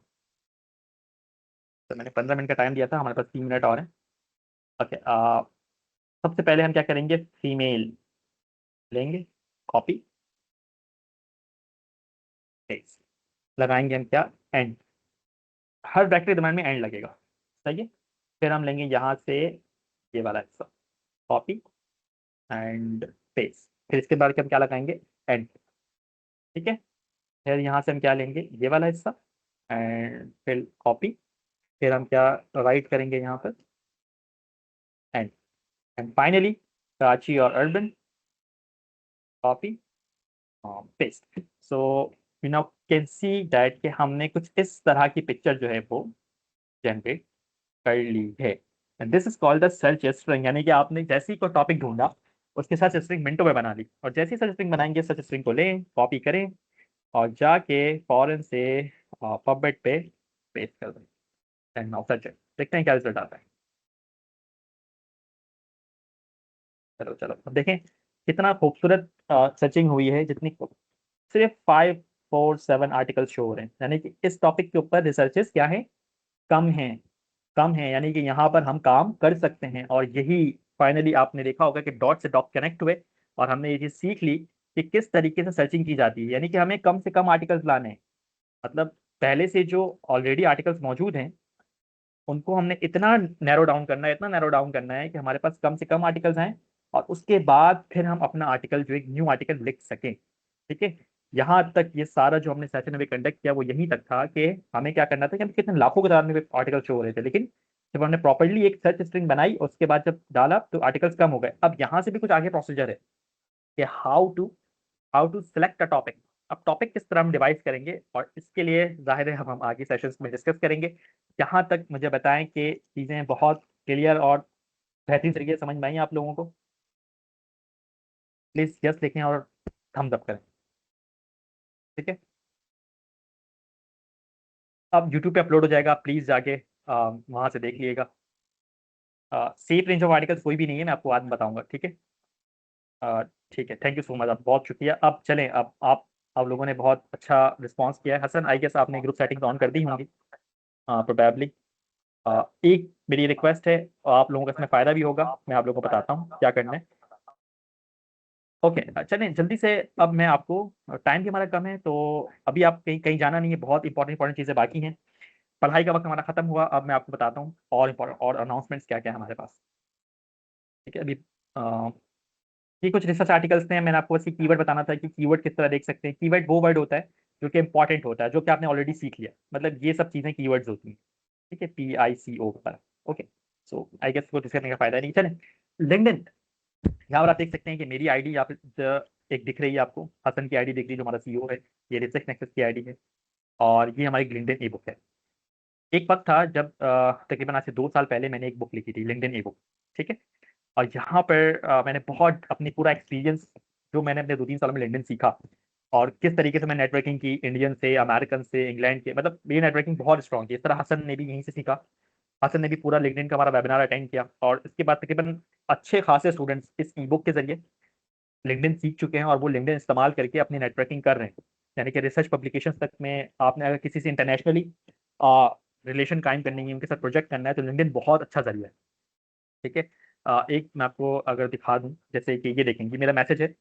तो मैंने 15 मिनट का टाइम दिया था, हमारे पास 3 मिनट और है। ओके, सबसे पहले हम क्या करेंगे, फीमेल लेंगे, कॉपी, पेस्ट, लगाएंगे हम क्या, एंड, हर ब्रैकेट के दरम्यान में एंड लगेगा, सही है। फिर हम लेंगे यहाँ से ये वाला हिस्सा, कॉपी एंड पेस्ट, फिर इसके बाद हम क्या लगाएंगे, एंड, ठीक है। फिर यहाँ से हम क्या लेंगे, ये वाला हिस्सा एंड फिर कॉपी, फिर हम क्या राइट करेंगे यहाँ पर, एंड, एंड फाइनली कराची और urban, copy, paste. So you now can see that कि हमने कुछ इस तरह की पिक्चर जो है वो जनरेट कर ली है। This is called the search string, यानी कि आपने जैसे ही कोई टॉपिक ढूंढा उसके साथ स्ट्रिंग मिनटों में बना ली, और जैसे ही सर्च स्ट्रिंग बनाएंगे सर्च स्ट्रिंग को लें, कॉपी करें और जाके फॉरन से पबमेड पे पेस्ट कर दें, एंड नाउ सर्च इट, देखते हैं क्या रिजल्ट आता है। चलो चलो, अब देखें कितना खूबसूरत सर्चिंग हुई है, जितनी सिर्फ 547 आर्टिकल शो हो रहे हैं, यानी कि इस टॉपिक के ऊपर रिसर्चेस क्या है, कम है, कम है, यानी कि यहाँ पर हम काम कर सकते हैं। और यही फाइनली आपने देखा होगा कि डॉट से डॉट कनेक्ट हुए और हमने ये चीज़ सीख ली कि किस तरीके से सर्चिंग की जाती है, यानी कि हमें कम से कम आर्टिकल्स लाने हैं। मतलब पहले से जो ऑलरेडी आर्टिकल्स मौजूद हैं उनको हमने इतना नैरो डाउन करना है, इतना नैरो डाउन करना है कि हमारे पास कम से कम आर्टिकल्स आए, और उसके बाद फिर हम अपना आर्टिकल जो एक न्यू आर्टिकल लिख सकें, ठीक है। यहाँ तक ये सारा जो हमने सेशन में कंडक्ट किया वो यहीं तक था कि हमें क्या करना था कि हम कितने लाखों की तादाद में आर्टिकल शो हो रहे थे, लेकिन जब हमने प्रॉपरली एक सर्च स्ट्रिंग बनाई उसके बाद जब डाला तो आर्टिकल्स कम हो गए। अब यहाँ से भी कुछ आगे प्रोसीजर है कि how to select a topic. अब टॉपिक किस तरह हम डिवाइस करेंगे, और इसके लिए जाहिर है हम आगे सेशंस में डिस्कस करेंगे। यहाँ तक मुझे बताएं कि चीज़ें बहुत क्लियर और बेहतरीन तरीके से समझ में आई आप लोगों को, प्लीज़ यस लिखें और थम्स अप करें, ठीक है। अब यूट्यूब पे अपलोड हो जाएगा, प्लीज़ जाके वहाँ से देख लीजिएगा। सेफ रेंज ऑफ आर्टिकल्स कोई भी नहीं है, मैं आपको बाद में बताऊंगा, ठीक है। ठीक है, थैंक यू सो मच, आप बहुत शुक्रिया। अब चलें, अब आप लोगों ने बहुत अच्छा रिस्पांस किया है। हसन, आई गेस आपने ग्रुप सेटिंग्स ऑन कर दी होंगी प्रोबेबली। एक मेरी रिक्वेस्ट है, आप लोगों का इसमें फ़ायदा भी होगा, मैं आप लोगों को बताता हूँ क्या करना है। ओके, चलें जल्दी से, अब मैं आपको, टाइम भी हमारा कम है तो अभी आप कहीं कहीं जाना नहीं है, बहुत इंपॉर्टेंट इंपॉर्टेंट चीज़ें बाकी हैं। पढ़ाई का वक्त हमारा खत्म हुआ, अब मैं आपको बताता हूँ और इम्पोर्टेंट और अनाउंसमेंट्स क्या क्या है हमारे पास, ठीक है। अभी ये कुछ रिसर्च आर्टिकल्स थे, मैंने आपको बस ये कीवर्ड बताना था कि कीवर्ड किस तरह देख सकते हैं। कीवर्ड वो वर्ड होता है जो कि इंपॉर्टेंट होता है, जो कि आपने ऑलरेडी सीख लिया, मतलब ये सब चीज़ें कीवर्ड्स होती हैं, ठीक है, PICO पर। ओके, सो आई गेस को डिस्कस करने का फायदा नहीं। चलें, लिंक्डइन, यहाँ पर आप देख सकते हैं कि मेरी आईडी यहाँ पे एक दिख रही है आपको, हसन की आईडी दिख रही है जो हमारा CEO है, ये रिसर्च नेक्सस की आईडी है, और ये हमारी लिंक्डइन ई बुक है। एक वक्त था जब तकरीबन आज से 2 साल पहले मैंने एक बुक लिखी थी, लिंक्डइन ई बुक, ठीक है। और यहाँ पर मैंने बहुत अपनी पूरा एक्सपीरियंस जो मैंने अपने 2-3 सालों में लिंक्डइन सीखा, और किस तरीके से मैं नेटवर्किंग की इंडियन से, अमेरिकन से, इंग्लैंड के, मतलब मेरी नेटवर्किंग बहुत स्ट्रॉन्ग थी। इस तरह हसन ने भी यहीं से सीखा, हसन ने भी पूरा लिंक्डइन का हमारा वेबिनार अटेंड किया, और इसके बाद तकरीबन अच्छे खासे स्टूडेंट्स इस ई बुक के जरिए लिंक्डइन सीख चुके हैं और वो लिंक्डइन इस्तेमाल करके अपनी नेटवर्किंग कर रहे हैं। यानी कि रिसर्च पब्लिकेशंस तक में आपने अगर किसी से इंटरनेशनली रिलेशन कायम करनी है, उनके साथ प्रोजेक्ट करना है, तो लिंक्डइन बहुत अच्छा जरिया है। ठीक है। एक मैं आपको अगर दिखा दूं, जैसे कि ये देखेंगे मेरा मैसेज है,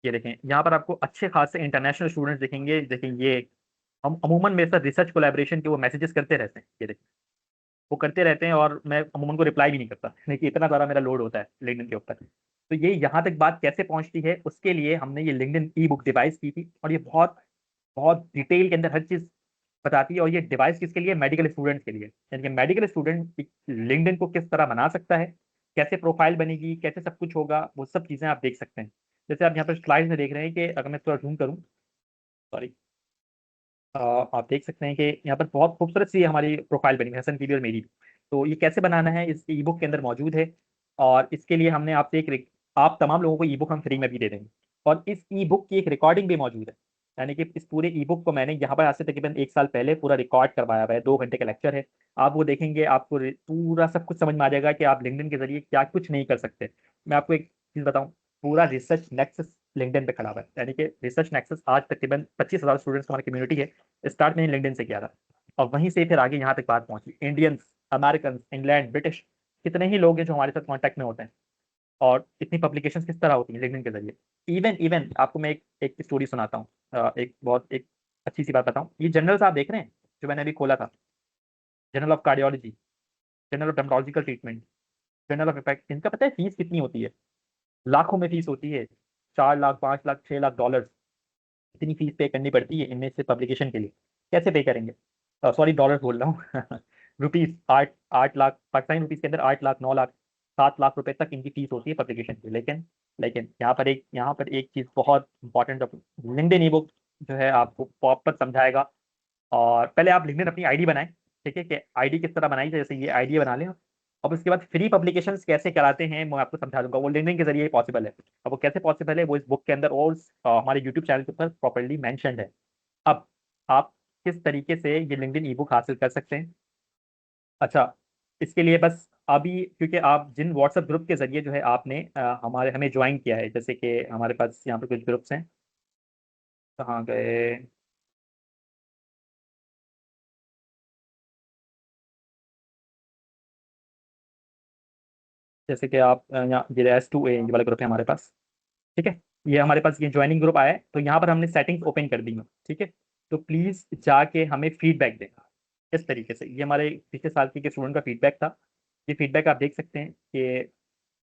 ये देखें यहाँ पर आपको अच्छे खासे इंटरनेशनल स्टूडेंट्स दिखेंगे। देखें ये हम अमूमन मेरे साथ रिसर्च कोलैबोरेशन के वो मैसेजेस करते रहते हैं, ये देखें वो करते रहते हैं, और मैं अमूमन को रिप्लाई भी नहीं करता देखिए इतना ज़्यादा मेरा लोड होता है लिंक्डइन के ऊपर। तो ये यहाँ तक बात कैसे पहुंचती है, उसके लिए हमने ये लिंक्डइन ई बुक डिवाइस की थी, और ये बहुत बहुत डिटेल के अंदर हर चीज़ बताती है। और ये डिवाइस किसके लिए? मेडिकल स्टूडेंट्स के लिए। यानी कि मेडिकल स्टूडेंट लिंक्डइन को किस तरह बना सकता है, कैसे प्रोफाइल बनेगी, कैसे सब कुछ होगा, वो सब चीज़ें आप देख सकते हैं। जैसे आप यहाँ पर स्लाइड में देख रहे हैं कि अगर मैं थोड़ा जूम करूँ, सॉरी, आप देख सकते हैं कि यहाँ पर बहुत खूबसूरत सी हमारी प्रोफाइल बनी है, हसन की भी और मेरी भी। तो ये कैसे बनाना है इस ई बुक के अंदर मौजूद है। और इसके लिए हमने आपसे आप तमाम लोगों को ई बुक हम फ्री में भी दे देंगे। और इस ई बुक की एक रिकॉर्डिंग भी मौजूद है। यानी कि इस पूरे ई बुक को मैंने यहाँ पर आज से तकरीबन 1 साल पहले पूरा रिकॉर्ड करवाया हुआ है, 2 घंटे का लेक्चर है। आप वो देखेंगे, आपको पूरा सब कुछ समझ में आ जाएगा कि आप लिंक्डइन के जरिए क्या कुछ नहीं कर सकते। मैं आपको एक चीज़ बताऊँ, पूरा रिसर्च नेक्सस लिंक्डइन पे खड़ा हुआ है। यानी कि रिसर्च नेक्सस आज तकरीबन 25,000 स्टूडेंट्स की हमारी कम्युनिटी है। स्टार्ट मैंने लिंक्डइन से किया था, और वहीं से फिर आगे यहाँ तक बात पहुंची। इंडियंस, अमेरिकन, इंग्लैंड, ब्रिटिश, कितने ही लोग हैं जो हमारे साथ कांटेक्ट में होते हैं। और इतनी पब्लिकेशंस किस तरह होती हैं लिंक्डइन के जरिए। इवन इवन आपको मैं एक स्टोरी सुनाता हूँ, एक अच्छी सी बात बताऊँ। ये जर्नल्स आप देख रहे हैं जो मैंने अभी खोला था, journal of cardiology, journal of dermatological treatment, journal of effect, इनका पता है फीस कितनी होती है? लाखों में फीस होती है। 4 लाख, 5 लाख, $6 लाख इतनी फीस पे करनी पड़ती है इनमें से पब्लिकेशन के लिए। कैसे पे करेंगे? सॉरी, डॉलर बोल रहा हूँ रुपीज, 8 8 लाख पाकिस्तानी रुपीज के अंदर 8 लाख, 9 लाख, 7 लाख रुपए तक इनकी फीस होती है पब्लिकेशन की। लेकिन लेकिन यहाँ पर एक चीज बहुत इंपॉर्टेंट, लिंक्डइन ई बुक जो है आपको प्रॉपर समझाएगा। और पहले आप लिंक्डइन अपनी आईडी बनाएं। ठीक है, कि आईडी किस तरह बनाई जाए, जैसे ये आईडी बना लें। अब उसके बाद फ्री पब्लिकेशंस कैसे कराते हैं मैं आपको समझा दूंगा, वो लिंक्डइन के जरिए पॉसिबल है। अब वो कैसे पॉसिबल है वो इस बुक के अंदर और हमारे यूट्यूब चैनल के ऊपर प्रॉपरली मैंशनड है। अब आप किस तरीके से ये लिंक्डइन ई बुक हासिल कर सकते हैं? अच्छा, इसके लिए बस अभी, क्योंकि आप जिन व्हाट्सएप ग्रुप के जरिए जो है आपने हमें ज्वाइन किया है, जैसे कि हमारे पास यहाँ पर कुछ ग्रुप्स हैं। कहाँ गए? जैसे कि आप यहाँ ये S2A ये वाला ग्रुप है हमारे पास। ठीक है, ये हमारे पास ये ज्वाइनिंग ग्रुप आया है, तो यहाँ पर हमने सेटिंग्स ओपन कर दी हैं। ठीक है, तो प्लीज़ जाके हमें फीडबैक दें। इस तरीके से ये हमारे पिछले साल के स्टूडेंट का फीडबैक था। ये फीडबैक आप देख सकते हैं कि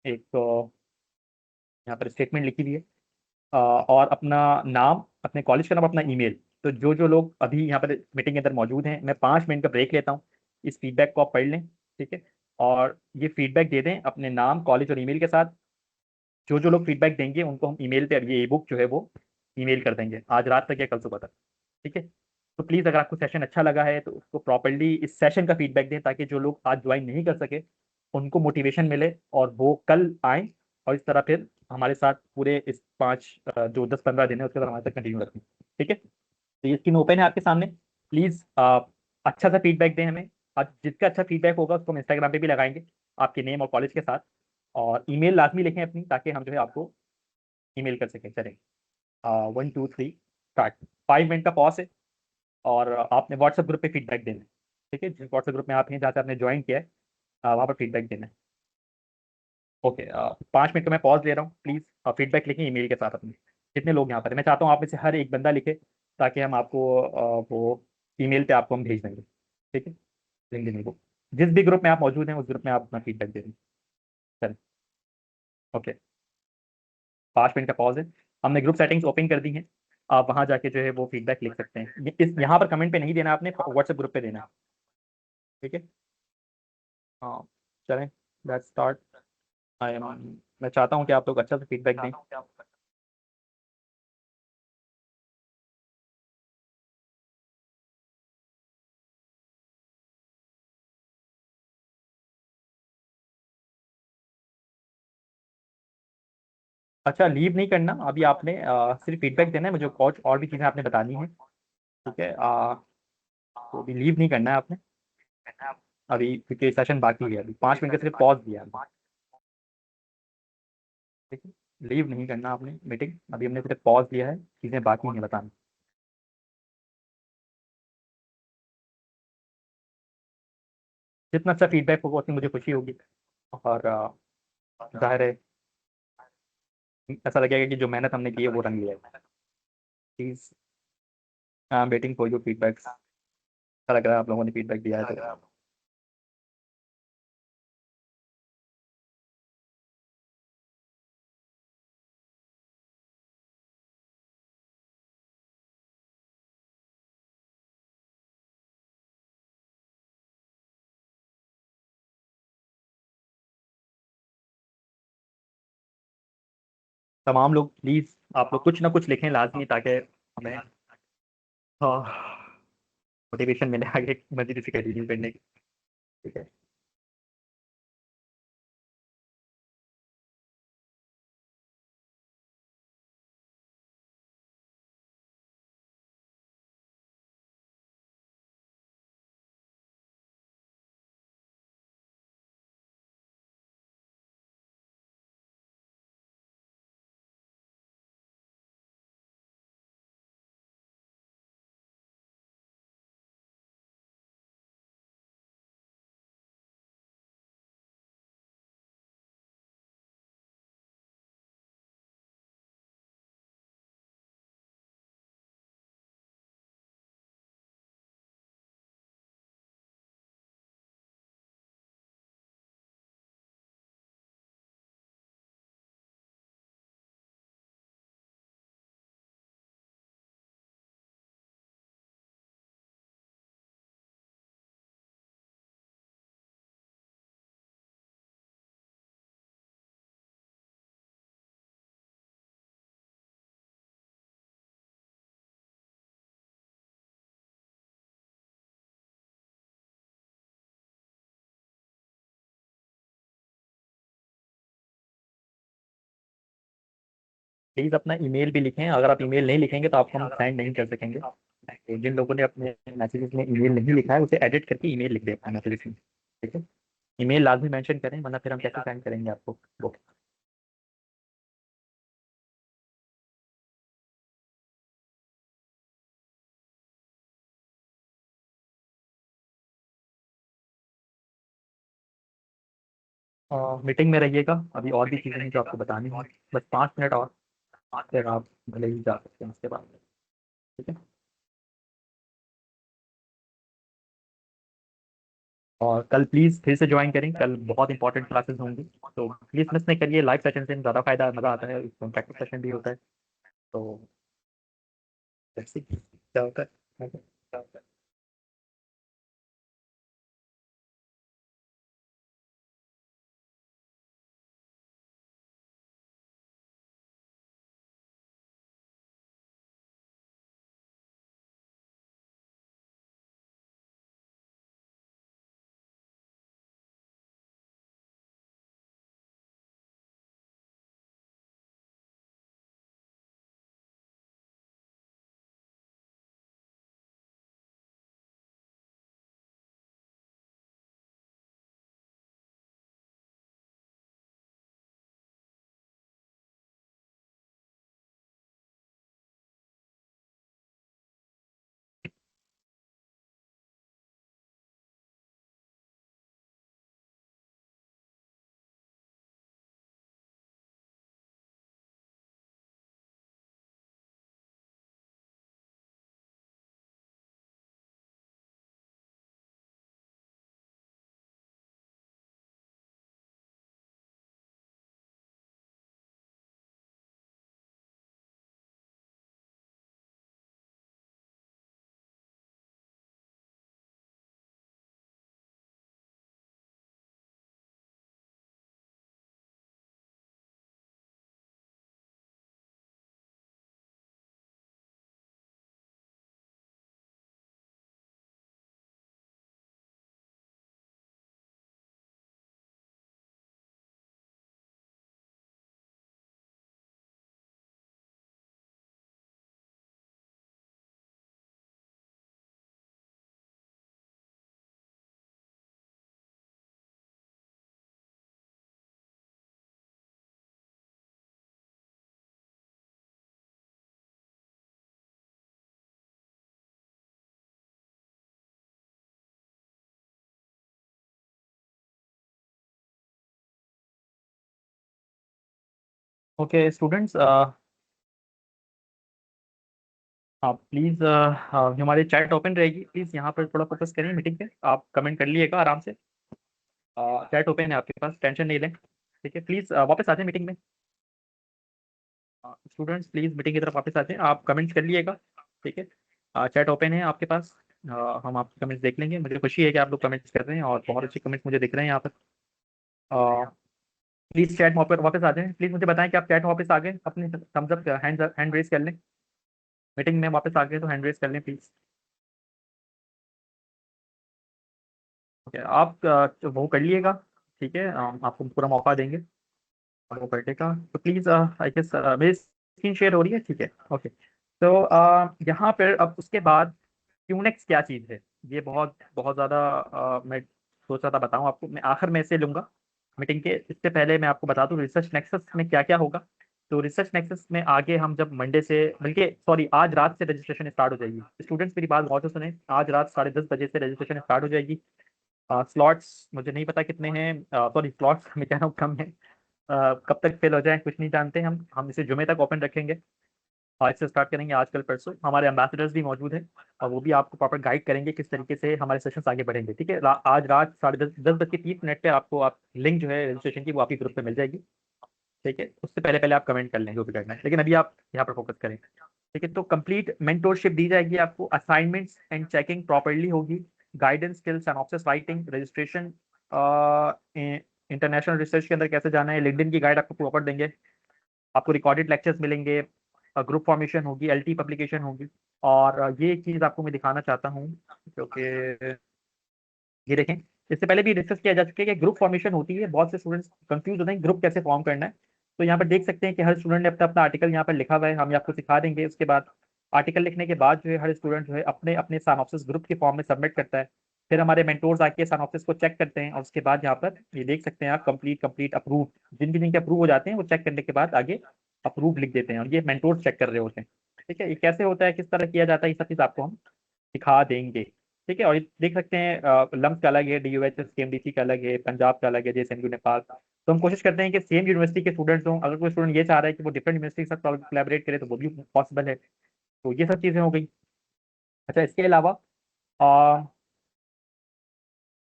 एक यहाँ पर स्टेटमेंट लिखी हुई है, और अपना नाम, अपने कॉलेज का नाम, अपना ईमेल। तो जो जो लोग अभी यहाँ पर मीटिंग के अंदर मौजूद हैं, मैं 5 मिनट का ब्रेक लेता हूँ, इस फीडबैक को आप पढ़ लें। ठीक है, और ये फीडबैक दे दें अपने नाम, कॉलेज और ईमेल के साथ। जो जो लोग फीडबैक देंगे उनको हम ईमेल पे अब ये ई बुक जो है वो ईमेल कर देंगे आज रात तक या कल सुबह तक। ठीक है, तो प्लीज़ अगर आपको सेशन अच्छा लगा है तो उसको प्रॉपरली इस सेशन का फीडबैक दें, ताकि जो लोग आज ज्वाइन नहीं कर सके उनको मोटिवेशन मिले और वो कल आए, और इस तरह फिर हमारे साथ पूरे इस जो 10 15 दिन है उसके साथ हमारे साथ कंटिन्यू रखें। ठीक है, तो ये स्क्रीन ओपन है आपके सामने। प्लीज़ अच्छा सा फीडबैक दें हमें। आज जिसका अच्छा फीडबैक होगा उसको हम इंस्टाग्राम पे भी लगाएंगे, आपके नेम और कॉलेज के साथ। और ईमेल लाजमी लिखें अपनी, ताकि हम जो है आपको ईमेल कर सकें। चलें, 1 2 3 स्टार्ट। 5 मिनट का पॉज है, और आपने व्हाट्सएप ग्रुप पे फीडबैक देना है। ठीक है, जिस व्हाट्सएप ग्रुप में आप हैं जहाँ से आपने ज्वाइन किया है, वहाँ पर फीडबैक देना है। ओके, 5 मिनट का मैं पॉज ले रहा हूँ। प्लीज़ फीडबैक लिखें ईमेल के साथ अपने। जितने लोग यहाँ पर हैं, मैं चाहता हूँ आप में से हर एक बंदा लिखे, ताकि हम आपको वो ईमेल पे आपको हम भेज देंगे। ठीक है, लिंक्डइन को जिस भी ग्रुप में आप मौजूद हैं उस ग्रुप में आप अपना फीडबैक दे दें। चलें, ओके, 5 मिनट का पॉज है। हमने ग्रुप सेटिंग्स ओपन कर दी हैं, आप वहाँ जाके जो है वो फीडबैक लिख सकते हैं। इस यहाँ पर कमेंट पे नहीं देना, आपने व्हाट्सएप ग्रुप पे देना है। ठीक है, हाँ, चलें, लेट्स स्टार्ट। आई एम मैं चाहता हूँ कि आप लोग अच्छा सा फीडबैक दें। अच्छा, लीव नहीं करना अभी आपने, सिर्फ फीडबैक देना है मुझे। और भी चीज़ें आपने बतानी है। ठीक है, तो अभी लीव नहीं करना है आपने अभी, क्योंकि सेशन बाकी है। अभी 5 मिनट का सिर्फ पॉज दिया है। ठीक है, लीव नहीं करना आपने मीटिंग, अभी हमने सिर्फ पॉज दिया है, चीज़ें बाकी हैं बताना। जितना अच्छा फीडबैक होगा उतनी मुझे खुशी होगी। और जाहिर है ऐसा लगेगा कि जो मेहनत हमने की है वो रंग लिया है। Please I am waiting for your feedbacks. अच्छा लग रहा है आप लोगों ने फीडबैक दिया है तो। तमाम लोग प्लीज आप लोग कुछ ना कुछ लिखें लाजमी, ताकि हमें मोटिवेशन मिले आगे मजीद इसे कंटिन्यू करने की। ठीक है। प्लीज अपना ईमेल भी लिखें, अगर आप ईमेल नहीं लिखेंगे तो आपको हम सेंड नहीं कर सकेंगे। तो जिन लोगों ने अपने मैसेजेस में ईमेल नहीं लिखा है उसे एडिट करके ईमेल लिख दें अपने मैसेजेस में। ठीक है। ईमेल लाजमी मेंशन करें, वरना फिर हम कैसे सेंड करेंगे आपको वो। मीटिंग में रहिएगा, अभी और भी चीज़ें हैं जो आपको बतानी है। बस 5 मिनट और, फिर आप भले ही जा सकते हैं उसके बाद। ठीक है। और कल प्लीज़ फिर से ज्वाइन करें, कल बहुत इंपॉर्टेंट क्लासेस होंगी। तो प्लीज़ मिस नहीं करिए, लाइव सेशन से ज़्यादा फायदा मज़ा आता है, इसमें प्रैक्टिस सेशन भी होता है। तो let's see क्या होता है। ओके स्टूडेंट्स, आप प्लीज़ हमारी चैट ओपन रहेगी, प्लीज़ यहाँ पर थोड़ा फोकस करिए मीटिंग पे। आप कमेंट कर लीजिएगा आराम से। चैट ओपन है आपके पास, टेंशन नहीं लें। ठीक है, प्लीज़ वापस आ जाए मीटिंग में। स्टूडेंट्स प्लीज़ मीटिंग की तरफ वापस आ जाएं, आप कमेंट्स कर लिएगा। ठीक है, चैट ओपन है आपके पास। हम आपके कमेंट्स देख लेंगे। मुझे खुशी है कि आप लोग कमेंट्स कर रहे हैं और बहुत अच्छे कमेंट्स मुझे दिख रहे हैं यहाँ पर। प्लीज़ चैट वापस वापस आ जाएं। प्लीज़ मुझे बताएं कि आप चैट में वापस आ गए, अपने थम्स अप हैंड रेज कर लें। मीटिंग में वापस आ गए तो हैंड रेज कर लें प्लीज़। ओके, आप वो कर लिएगा। ठीक है, आपको पूरा मौका देंगे और वो करने का। तो प्लीज़ आई गेस मेरी स्क्रीन शेयर हो रही है। ठीक है, ओके। तो यहाँ पर अब उसके बाद क्यूनेक्स क्या चीज़ है, ये बहुत बहुत ज़्यादा मैं सोच रहा था बताऊँ आपको। मैं आखिर में इसे लूँगा मीटिंग के। इससे पहले मैं आपको बता दूँ रिसर्च नेक्सस में क्या क्या होगा। तो रिसर्च नेक्सस में आगे हम जब मंडे से, बल्कि सॉरी आज रात से रजिस्ट्रेशन स्टार्ट हो जाएगी। स्टूडेंट्स मेरी बात बहुत से सुने, आज रात 10:30 बजे से रजिस्ट्रेशन स्टार्ट हो जाएगी। स्लॉट्स मुझे नहीं पता कितने हैं, सॉरी स्लॉट्स मैं कह रहा हूँ कम है। कब तक फिल हो जाए कुछ नहीं जानते। हम इसे जुमे तक ओपन रखेंगे। आज से स्टार्ट करेंगे, आजकल परसों। हमारे एम्बेसडर्स भी मौजूद हैं और वो भी आपको प्रॉपर गाइड करेंगे किस तरीके से हमारे सेशंस आगे बढ़ेंगे। ठीक है, आज रात 10:30 पे आपको आप लिंक जो है रजिस्ट्रेशन की वो आपकी ग्रुप पे मिल जाएगी। ठीक है, उससे पहले पहले आप कमेंट कर लें जो भी करना है, लेकिन अभी आप यहाँ पर फोकस करें। ठीक है, तो कंप्लीट मेंटोरशिप दी जाएगी आपको, असाइनमेंट्स एंड चेकिंग प्रॉपर्ली होगी, guidance skills synopsis writing registration, international research के अंदर कैसे जाना है, लिंक्डइन की गाइड आपको प्रॉपर देंगे। आपको रिकॉर्डेड लेक्चर्स मिलेंगे, ग्रुप फॉर्मेशन होगी, एलटी पब्लिकेशन होगी। और ये चीज़ आपको मैं दिखाना चाहता हूँ क्योंकि ये देखें, इससे पहले भी डिस्कस किया जा चुका है कि ग्रुप फॉर्मेशन होती है। बहुत से स्टूडेंट्स कंफ्यूज होते हैं ग्रुप कैसे फॉर्म करना है। तो यहाँ पर देख सकते हैं कि हर स्टूडेंट ने अपना अपना आर्टिकल यहाँ पर लिखा हुआ है, हम आपको सिखा देंगे। उसके बाद आर्टिकल लिखने के बाद जो है हर स्टूडेंट जो है अपने अपने सानॉप्सिस ग्रुप के फॉर्म में सबमिट करता है। फिर हमारे मेंटोर्स आके सानॉप्सिस को चेक करते हैं और उसके बाद यहाँ पर ये देख सकते हैं आप, कंप्लीट कंप्लीट अप्रूव। जिनके जिनके अप्रूव हो जाते हैं वो चेक करने के बाद आगे अप्रूव लिख देते हैं और ये मेंटोर्स चेक कर रहे होते हैं। ठीक है, ये कैसे होता है, किस तरह किया जाता है, ये सब चीज़ आपको हम सिखा देंगे। ठीक है, और ये देख सकते हैं लम्स का अलग है, DUHS KMDC का अलग है, पंजाब का अलग है, JSMU नेपाल। तो हम कोशिश करते हैं कि सेम यूनिवर्सिटी के स्टूडेंट्स हों। अगर कोई स्टूडेंट ये चाह रहा है कि वो डिफरेंट यूनिवर्सिटी के साथ कोलैबोरेट करे तो वो भी पॉसिबल है। तो ये सब चीज़ें हो गई। अच्छा, इसके अलावा अ,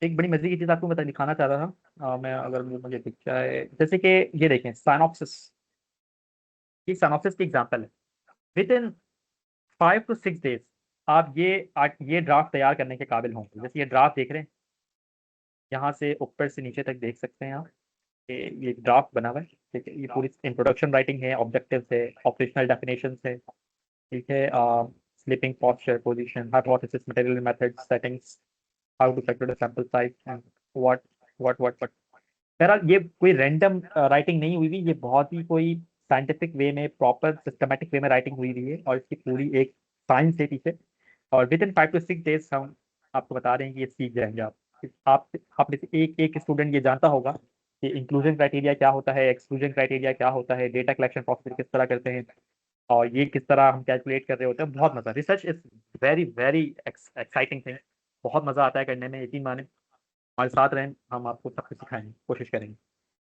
एक बड़ी मजे की चीज़ आपको मैं दिखाना चाह रहा था। मैं अगर मुझे दिख जाए, जैसे कि ये देखें साइनॉप्सिस, ये साइनॉप्सिस की एग्जाम्पल है। विद इन 5 to 6 डेज आप ये ड्राफ्ट तैयार करने के काबिल होंगे। जैसे ये ड्राफ्ट देख रहे हैं, यहाँ से ऊपर से नीचे तक देख सकते हैं आप। ये ड्राफ्ट बना हुआ है। ठीक है, ये पूरी इंट्रोडक्शन राइटिंग है, ऑब्जेक्टिव्स है, ऑपरेशनल डेफिनेशंस है। ठीक है, sleeping posture position, hypothesis, material methods, settings, how to calculate sample size and what what. बहरहाल ये कोई रैंडम राइटिंग नहीं हुई हुई, ये बहुत ही कोई साइंटिफिक वे में, प्रॉपर सिस्टमेटिक वे में राइटिंग हुई हुई है और इसकी पूरी एक साइंस है पीछे। और विद इन 5 to 6 डेज हम आपको बता रहे हैं कि ये सीख जाएंगे आप में से एक एक स्टूडेंट ये जानता होगा कि इंक्लूजन क्राइटेरिया क्या होता है, एक्सक्लूजन क्राइटेरिया क्या होता है, डेटा कलेक्शन प्रोसीजर किस तरह करते हैं और ये किस तरह हम कैलकुलेट कर रहे होते हैं। बहुत मजा, research is very very exciting thing. बहुत मजा आता है करने में, यकीन माने। हमारे साथ रहें, हम आपको सब कुछ सिखाएंगे, कोशिश करेंगे।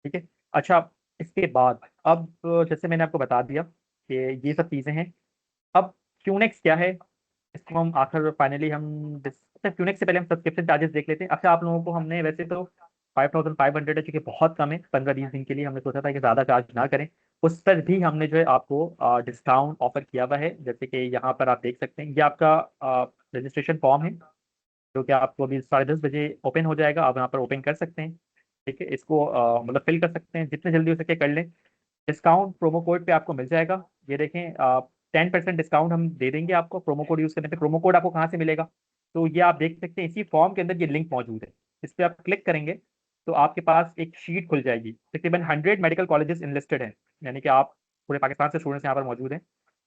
ठीक है। अच्छा, इसके बाद अब जैसे मैंने आपको बता दिया कि ये सब चीज़ें हैं। अब क्यूनेक्स क्या है, इसको हम आखिर फाइनली अच्छा, क्यूनेक्स से पहले हम सब्सक्रिप्शन चार्जेस देख लेते हैं। अच्छा, आप लोगों को हमने वैसे तो 5500 है, चूंकि बहुत कम है 15-20 दिन के लिए, हमने सोचा था कि ज़्यादा चार्ज ना करें। उस पर भी हमने जो है आपको डिस्काउंट ऑफर किया हुआ है। जैसे कि यहाँ पर आप देख सकते हैं, ये आपका रजिस्ट्रेशन फॉर्म है जो कि आपको अभी 10:30 बजे ओपन हो जाएगा। आप यहाँ पर ओपन कर सकते हैं। ठीक है, इसको मतलब फिल कर सकते हैं, जितने जल्दी हो सके कर लें। डिस्काउंट प्रोमो कोड पे आपको मिल जाएगा। ये देखें, 10% डिस्काउंट हम दे देंगे आपको प्रोमो कोड यूज़ करने पे। प्रोमो कोड आपको कहाँ से मिलेगा, तो ये आप देख सकते हैं, इसी फॉर्म के अंदर ये लिंक मौजूद है। इस पर आप क्लिक करेंगे तो आपके पास एक शीट खुल जाएगी। तकरीबन 100 मेडिकल कॉलेजेस इनलिस्टेड हैं, यानी कि आप पूरे पाकिस्तान से स्टूडेंट्स यहाँ पर मौजूद हैं।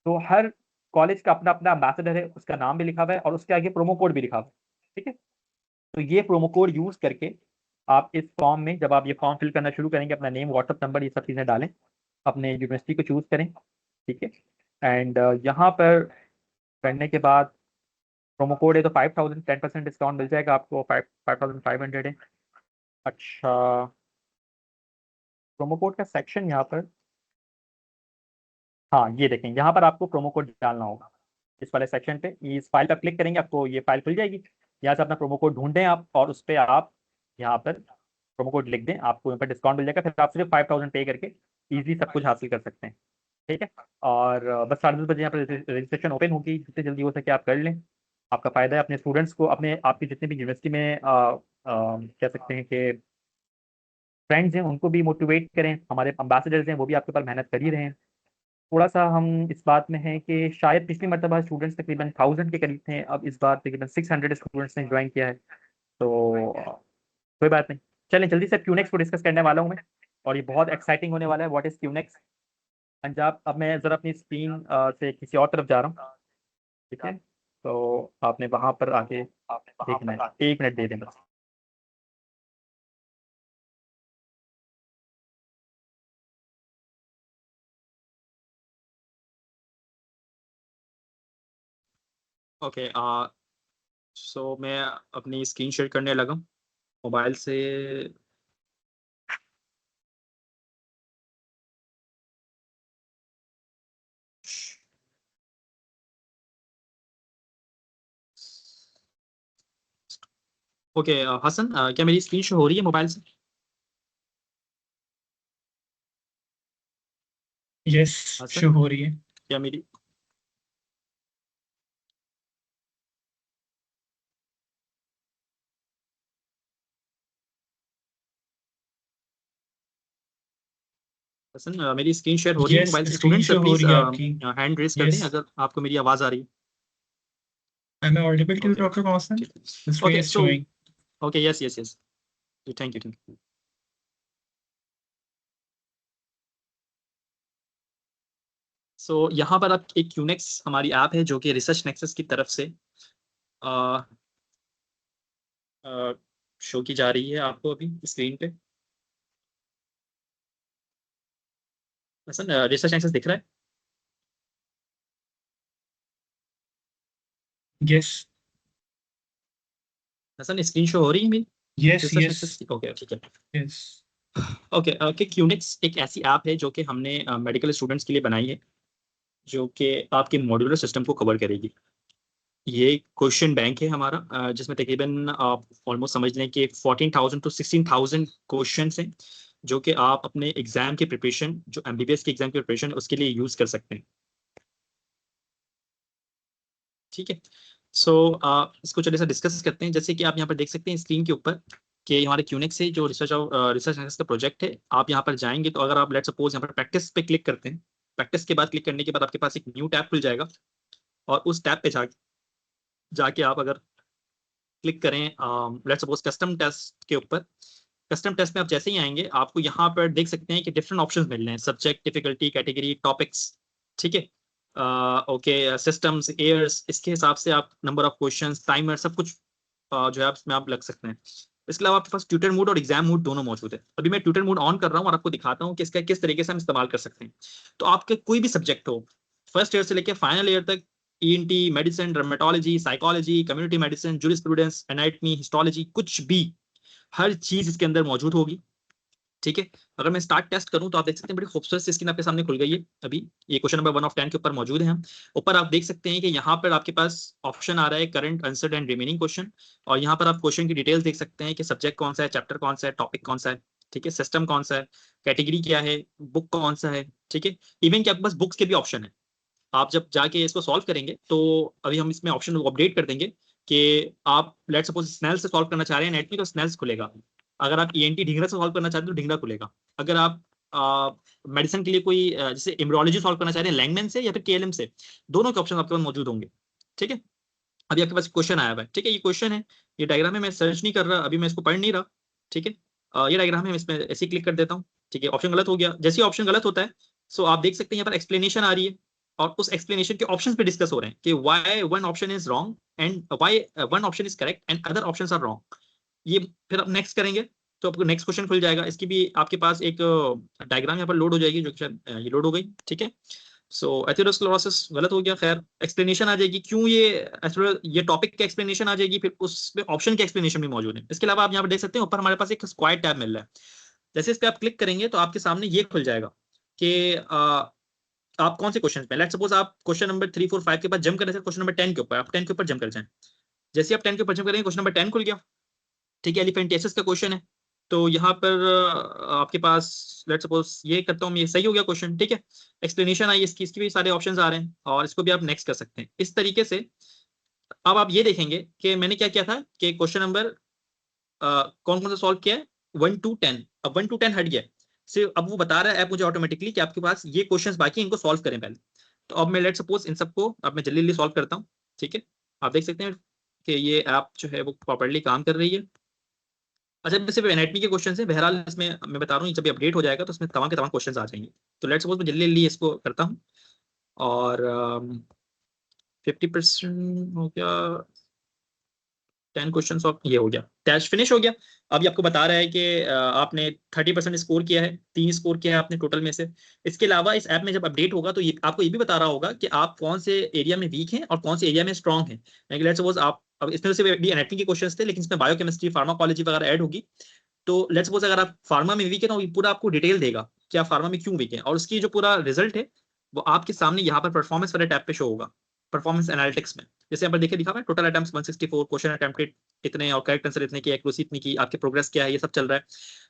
तो हर कॉलेज का अपना अपना एम्बेसडर है, उसका नाम भी लिखा हुआ है और उसके आगे प्रोमो कोड भी लिखा हुआ है। ठीक है, तो ये प्रोमो कोड यूज़ करके आप इस फॉर्म में, जब आप ये फॉर्म फिल करना शुरू करेंगे, अपना नेम, व्हाट्सअप नंबर, ये सब चीज़ें डालें, अपने यूनिवर्सिटी को चूज़ करें। ठीक है, एंड यहाँ पर करने के बाद प्रोमो कोड है तो 5000 10% डिस्काउंट मिल जाएगा आपको। 5500 है। अच्छा, प्रोमो कोड का सेक्शन यहाँ पर हाँ ये देखें, यहाँ पर आपको प्रोमो कोड डालना होगा। इस वाले सेक्शन पे इस फाइल पर क्लिक करेंगे, आपको ये फाइल खुल जाएगी। यहाँ से अपना प्रोमो कोड ढूंढें आप, और उस पर आप यहाँ पर प्रोमो कोड लिख दें, आपको यहाँ पर डिस्काउंट मिल जाएगा। फिर आप सिर्फ 5000 पे करके इजीली सब कुछ हासिल कर सकते हैं। ठीक है। और बस 10:30 बजे यहाँ पर रजिस्ट्रेशन ओपन होगी, जितने जल्दी हो सके आप कर लें। आपका फ़ायदा है। अपने स्टूडेंट्स को, अपने आपकी जितने भी यूनिवर्सिटी में कह सकते हैं कि फ्रेंड्स हैं, उनको भी मोटिवेट करें। हमारे एम्बेसडर्स हैं, वो भी आपके ऊपर मेहनत कर ही रहे हैं। थोड़ा सा हम इस बात में हैं कि शायद पिछली मरतबा स्टूडेंट्स तकरीबन 1000 के करीब थे, अब इस बार तकरीबन 600 स्टूडेंट्स ने ज्वाइन किया है। तो कोई बात नहीं। चलें जल्दी से क्यूनेक्स को डिस्कस करने वाला हूँ मैं, और ये बहुत एक्साइटिंग होने वाला है। What is Qnex Punjab. अब मैं ज़रा अपनी स्क्रीन से किसी और तरफ जा रहा हूँ। ठीक है, तो आपने वहाँ पर आके देखना है। 1 मिनट दे दें बस। ओके, सो मैं अपनी स्क्रीन शेयर करने लगा मोबाइल से। ओके हसन, क्या मेरी स्क्रीन शो हो रही है मोबाइल से? यस, हसन, शो हो रही है। क्या मेरी हसन मेरी स्क्रीन शेयर हो रही है यस, मोबाइल से? स्क्रीन स्टूडेंट्स शो हो प्लीज रही है आपकी। हैंड रेज कर दें यस, अगर आपको मेरी आवाज़ आ रही है। am I audible to you, okay Dr. Constant? ठीक The है। screen okay is so showing. Okay, yes yes yes, thank you. So यहाँ पर आप एक क्यूनेक्स हमारी ऐप है जो कि रिसर्च नेक्सस की तरफ से शो की जा रही है आपको अभी स्क्रीन पे। हसन रिसर्च नेक्सस दिख रहा है? Yes, हसन स्क्रीन शो हो रही है मेरी yes, रिसर्च नेक्सस yes, की? ओके ठीक है। yes. ओके ओके, क्यूनिक्स एक ऐसी ऐप है जो कि हमने मेडिकल स्टूडेंट्स के लिए बनाई है, जो कि आपके मॉड्यूलर सिस्टम को कवर करेगी। ये क्वेश्चन बैंक है हमारा, जिसमें तकरीबन आप ऑलमोस्ट समझ लें कि 14,000 टू 16,000 क्वेश्चन हैं, जो कि आप अपने एग्जाम की प्रिपरेशन, जो एमबीबीएस की एग्जाम की प्रिपरेशन, उसके लिए यूज कर सकते हैं। ठीक है। सो इसको चलिए सर डिस्कस करते हैं। जैसे कि आप यहाँ पर देख सकते हैं स्क्रीन के ऊपर कि हमारे क्यूनिक्स से जो रिसर्च का प्रोजेक्ट है, आप यहाँ पर जाएंगे तो अगर आप लेट सपोज यहाँ पर प्रैक्टिस पे क्लिक करते हैं, प्रैक्टिस के बाद क्लिक करने के बाद आपके पास एक न्यू टैब खुल जाएगा, और उस टैब पे जाके आप अगर क्लिक करें लेट सपोज कस्टम टेस्ट के ऊपर, कस्टम टेस्ट में आप जैसे ही आएंगे आपको यहाँ पर देख सकते हैं कि डिफरेंट ऑप्शंस मिल रहे हैं, सब्जेक्ट, डिफिकल्टी, कैटेगरी, टॉपिक्स। ठीक है। ओके, सिस्टम्स, एयर्स, इसके हिसाब से आप नंबर ऑफ क्वेश्चंस, टाइमर, सब कुछ जो है इसमें आप लग सकते हैं। इसके अलावा आपके पास ट्यूटर मोड और एग्जाम मोड दोनों मौजूद है। अभी मैं ट्यूटर मोड ऑन कर रहा हूँ और आपको दिखाता हूँ कि इसका किस तरीके से हम इस्तेमाल कर सकते हैं। तो आपके कोई भी सब्जेक्ट हो, फर्स्ट ईयर से लेकर फाइनल ईयर तक, ENT, medicine, dermatology, psychology, community medicine, jurisprudence, anatomy, histology, कुछ भी, हर चीज इसके अंदर मौजूद होगी। ठीक है। अगर मैं स्टार्ट टेस्ट करूं तो आप देख सकते हैं बड़ी खूबसूरत सी स्क्रीन आपके सामने खुल गई है। अभी ये क्वेश्चन नंबर 1 ऑफ 10 के ऊपर मौजूद है। हम ऊपर आप देख सकते हैं कि यहाँ पर आपके पास ऑप्शन आ रहा है current, answered and remaining question, और यहाँ पर आप क्वेश्चन की डिटेल्स देख सकते हैं कि सब्जेक्ट कौन सा है, चैप्टर कौन सा है, टॉपिक कौन सा है, ठीक है, सिस्टम कौन सा है, कैटेगरी क्या है, बुक कौन सा है। ठीक है। इवन कि आपके पास बुक्स के भी ऑप्शन है। आप जब जाके इसको सॉल्व करेंगे तो अभी हम इसमें ऑप्शन अपडेट कर देंगे कि आप लेट सपोज स्नेल से सॉल्व करना चाह रहे हैं एनाटॉमी, तो स्नेल्स खुलेगा। अगर आप ईएनटी ढींगरा से सॉल्व करना चाहते हैं तो ढींगरा खुलेगा। अगर आप मेडिसिन के लिए कोई जैसे इम्ब्रोलॉजी सॉल्व करना चाह रहे हैं लैंगमैन से या फिर केएलएम से, दोनों के ऑप्शन आपके पास मौजूद होंगे। ठीक है। अभी आपके पास क्वेश्चन आया हुआ है, ठीक है, ये क्वेश्चन है, ये डायग्राम है, मैं सर्च नहीं कर रहा अभी, मैं इसको पढ़ नहीं रहा। ठीक है। ये डायग्राम है, मैं इसमें ऐसे क्लिक कर देता हूँ। ठीक है, ऑप्शन गलत हो गया। जैसे ही ऑप्शन गलत होता है, सो आप देख सकते हैं यहाँ पर एक्सप्लेनेशन आ रही है, और उस एक्सप्लेनेशन के ऑप्शंस पे डिस्कस हो रहे हैं कि why one option is wrong and why one option is correct and other options are wrong. ये फिर आप नेक्स्ट करेंगे तो आपको नेक्स्ट क्वेश्चन खुल जाएगा। इसकी भी आपके पास एक डायग्राम यहाँ पर लोड हो जाएगी, जो ये लोड हो गई। ठीक है। सो एथेरोस्क्लेरोसिस गलत हो गया, खैर एक्सप्लेनेशन आ जाएगी क्यों ये टॉपिक का एक्सप्लेनेशन आ जाएगी, फिर उसमें ऑप्शन के एक्सप्लेनेशन भी मौजूद है। इसके अलावा आप यहाँ पर देख सकते हैं ऊपर हमारे पास एक स्क्वायर टैब मिल रहा है। जैसे इस पर आप क्लिक करेंगे तो आपके सामने ये खुल जाएगा कि आप कौन से क्वेश्चन पे, लेट्स सपोज आप क्वेश्चन नंबर 3 4 5 के बाद जंप कर रहे थे क्वेश्चन नंबर 10 के ऊपर, आप 10 के ऊपर जंप कर जाएं। जैसे आप 10 के ऊपर जंप करेंगे क्वेश्चन नंबर 10 खुल गया, ठीक है, एलिफेंटियासिस का क्वेश्चन है। तो यहाँ पर आपके पास लेट्स सपोज ये करता हूँ, ये सही हो गया क्वेश्चन, ठीक है, एक्सप्लेनेशन आई इसकी, इसकी भी सारे ऑप्शंस आ रहे हैं और इसको भी आप नेक्स्ट कर सकते हैं इस तरीके से। अब आप ये देखेंगे कि मैंने क्या किया था कि क्वेश्चन नंबर कौन कौन सा सॉल्व किया है, 1 to 10। अब 1 to 10 हट गया सिर्फ, अब वो बता रहा है ऐप मुझे ऑटोमेटिकली कि आपके पास ये क्वेश्चंस बाकी हैं, इनको सॉल्व करें पहले। तो अब मैं लेट सपोज इन सबको अब मैं जल्दी जल्दी सॉल्व करता हूँ, ठीक है। आप देख सकते हैं कि ये ऐप जो है वो प्रॉपर्ली काम कर रही है। अच्छा, ये सिर्फ एनाटॉमी के क्वेश्चन है, बहरहाल इसमें मैं बता रहा हूँ जब अपडेट हो जाएगा तो इसमें तमाम के तमाम क्वेश्चन आ जाएंगे। तो लेट सपोज मैं जल्दी जल्दी इसको करता हूँ और 50% हो गया, 10 क्वेश्चन सॉल्व, ये हो गया, टेस्ट फिनिश हो गया। अभी आपको बता रहा है कि आपने 30% स्कोर किया है, 3 स्कोर किया है आपने टोटल में से। इसके अलावा इस ऐप में जब अपडेट होगा तो ये आपको ये भी बता रहा होगा कि आप कौन से एरिया में वीक हैं और कौन से एरिया में स्ट्रांग हैं। लेट्स सपोज आप, अब इसमें से भी एनाटॉमी के क्वेश्चंस थे लेकिन इसमें बायोकेमिस्ट्री फार्माकोलॉजी वगैरह ऐड होगी। तो लेट्स सपोज अगर आप फार्मा में वीक है तो ये पूरा आपको डिटेल देगा कि आप फार्मा में क्यों वीक है, और उसकी जो पूरा रिजल्ट है वो आपके सामने यहाँ पर परफॉर्मेंस वाले टैब पे शो होगा, परफॉर्मेंस एनालिटिक्स में। जैसे यहाँ पर देखिए लिखा हुआ है टोटल अटेम्प्ट्स 164, क्वेश्चन अटेम्प्टेड इतने और करेक्ट आंसर इतने की, एक्यूरेसी इतनी की, आपके प्रोग्रेस क्या है, ये सब चल रहा है।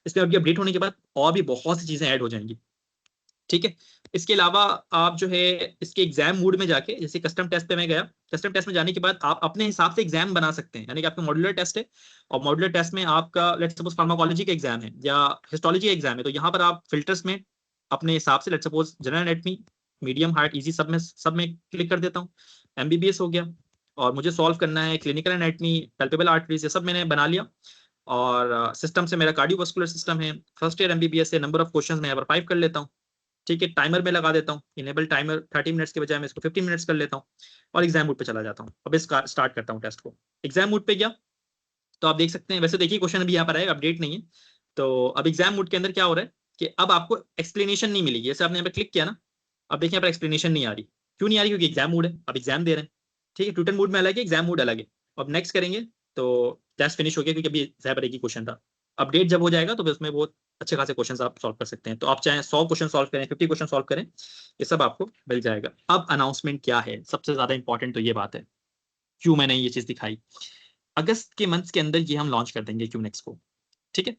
इसमें अभी अपडेट होने के बाद और भी बहुत सी चीजें ऐड हो जाएंगी, ठीक है। इसके अलावा आप जो है इसके एग्जाम मोड में जाके, जैसे कस्टम टेस्ट पे मैं गया, कस्टम टेस्ट में जाने के बाद आप अपने हिसाब से एग्जाम बना सकते हैं, यानी कि आपका मॉड्यूलर टेस्ट है और मॉड्यूलर टेस्ट में आपका लेट्स सपोज फार्माकोलॉजी का एग्जाम है या हिस्टोलॉजी का एग्जाम है, तो यहाँ पर आप फिल्टर्स में अपने हिसाब से let's suppose general anatomy, medium hard easy सब में क्लिक कर देता हूँ। एमबीबीएस हो गया और मुझे सॉल्व करना है क्लिनिकल एनाटॉमी, पैल्पेबल आर्टरीज, ये सब मैंने बना लिया। और सिस्टम से मेरा कार्डियोवास्कुलर सिस्टम है, फर्स्ट ईयर एमबीबीएस से नंबर ऑफ क्वेश्चंस मैं यहाँ पर 5 कर लेता हूँ, ठीक है। टाइमर में लगा देता हूँ, इनेबल टाइमर 30 मिनट्स के बजाय मैं इसको 15 मिनट्स कर लेता हूँ और एग्जाम मोड पे चला जाता हूँ। अब इसका स्टार्ट करता हूँ टेस्ट को। एग्जाम मोड पे गया तो आप देख सकते हैं, वैसे देखिए क्वेश्चन अभी यहाँ पर है, अपडेट नहीं है। तो अब एग्जाम मोड के अंदर क्या हो रहा है कि अब आपको एक्सप्लेनेशन नहीं मिलेगी, जैसे आपने यहाँ पे क्लिक किया ना, अब देखिए यहाँ पर एक्सप्लेनेशन नहीं आ रही। क्यों नहीं आ रही? क्योंकि एग्जाम मोड है, अब एग्जाम दे रहे हैं, ठीक है। ट्यूटर मोड में अलग है, एग्जाम मोड अलग है। अब नेक्स्ट करेंगे तो टेस्ट फिनिश हो गया, क्योंकि अभी ज़ाहिर की क्वेश्चन था। अपडेट जब हो जाएगा तो उसमें बहुत अच्छे खासे क्वेश्चंस आप सॉल्व कर सकते हैं। तो आप चाहे 100 क्वेश्चन सॉल्व करें, 50 क्वेश्चन सॉल्व करें, ये सब आपको मिल जाएगा। अब अनाउंसमेंट क्या है, सबसे ज्यादा इंपॉर्टेंट तो ये बात है, क्यों मैंने ये चीज दिखाई। अगस्त के मंथ के अंदर ये हम लॉन्च कर देंगे क्यू नेक्स्ट को, ठीक है।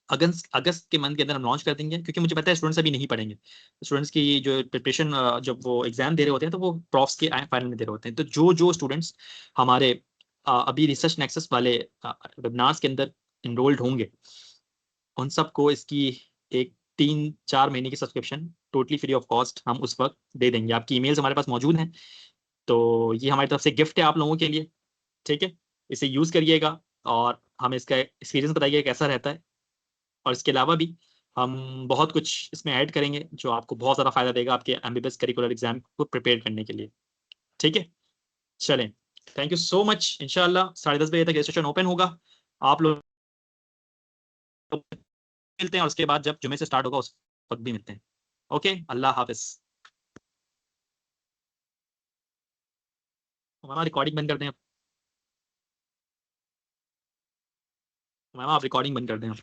अगस्त के मंथ के अंदर हम लॉन्च कर देंगे, क्योंकि मुझे पता है स्टूडेंट्स अभी नहीं पढ़ेंगे। स्टूडेंट्स की जो प्रिपरेशन, जब वो एग्जाम दे रहे होते हैं तो वो प्रॉफ्स के फाइनल में दे रहे होते हैं। तो जो स्टूडेंट्स हमारे अभी रिसर्च नेक्सस वाले वेबिनार्स के अंदर इनरोल्ड होंगे, उन सबको इसकी एक 3-4 महीने की subscription totally free of cost हम उस वक्त दे देंगे। आपकी ईमेल्स हमारे पास मौजूद हैं, तो ये हमारी तरफ से गिफ्ट है आप लोगों के लिए, ठीक है। इसे यूज़ करिएगा और हमें इसका एक्सपीरियंस बताइएगा कैसा रहता है। और इसके अलावा भी हम बहुत कुछ इसमें ऐड करेंगे जो आपको बहुत ज़्यादा फायदा देगा आपके एमबीबीएस करिकुलर एग्जाम को प्रिपेयर करने के लिए, ठीक है। चलें, थैंक यू सो मच। इंशाल्लाह 10:30 बजे तक रजिस्ट्रेशन ओपन होगा, आप लोग मिलते हैं और उसके बाद जब जुमे से स्टार्ट होगा उस वक्त भी मिलते हैं। ओके, अल्लाह हाफिज। हमारा रिकॉर्डिंग बंद कर दें आप, आप रिकॉर्डिंग बंद कर दें आप।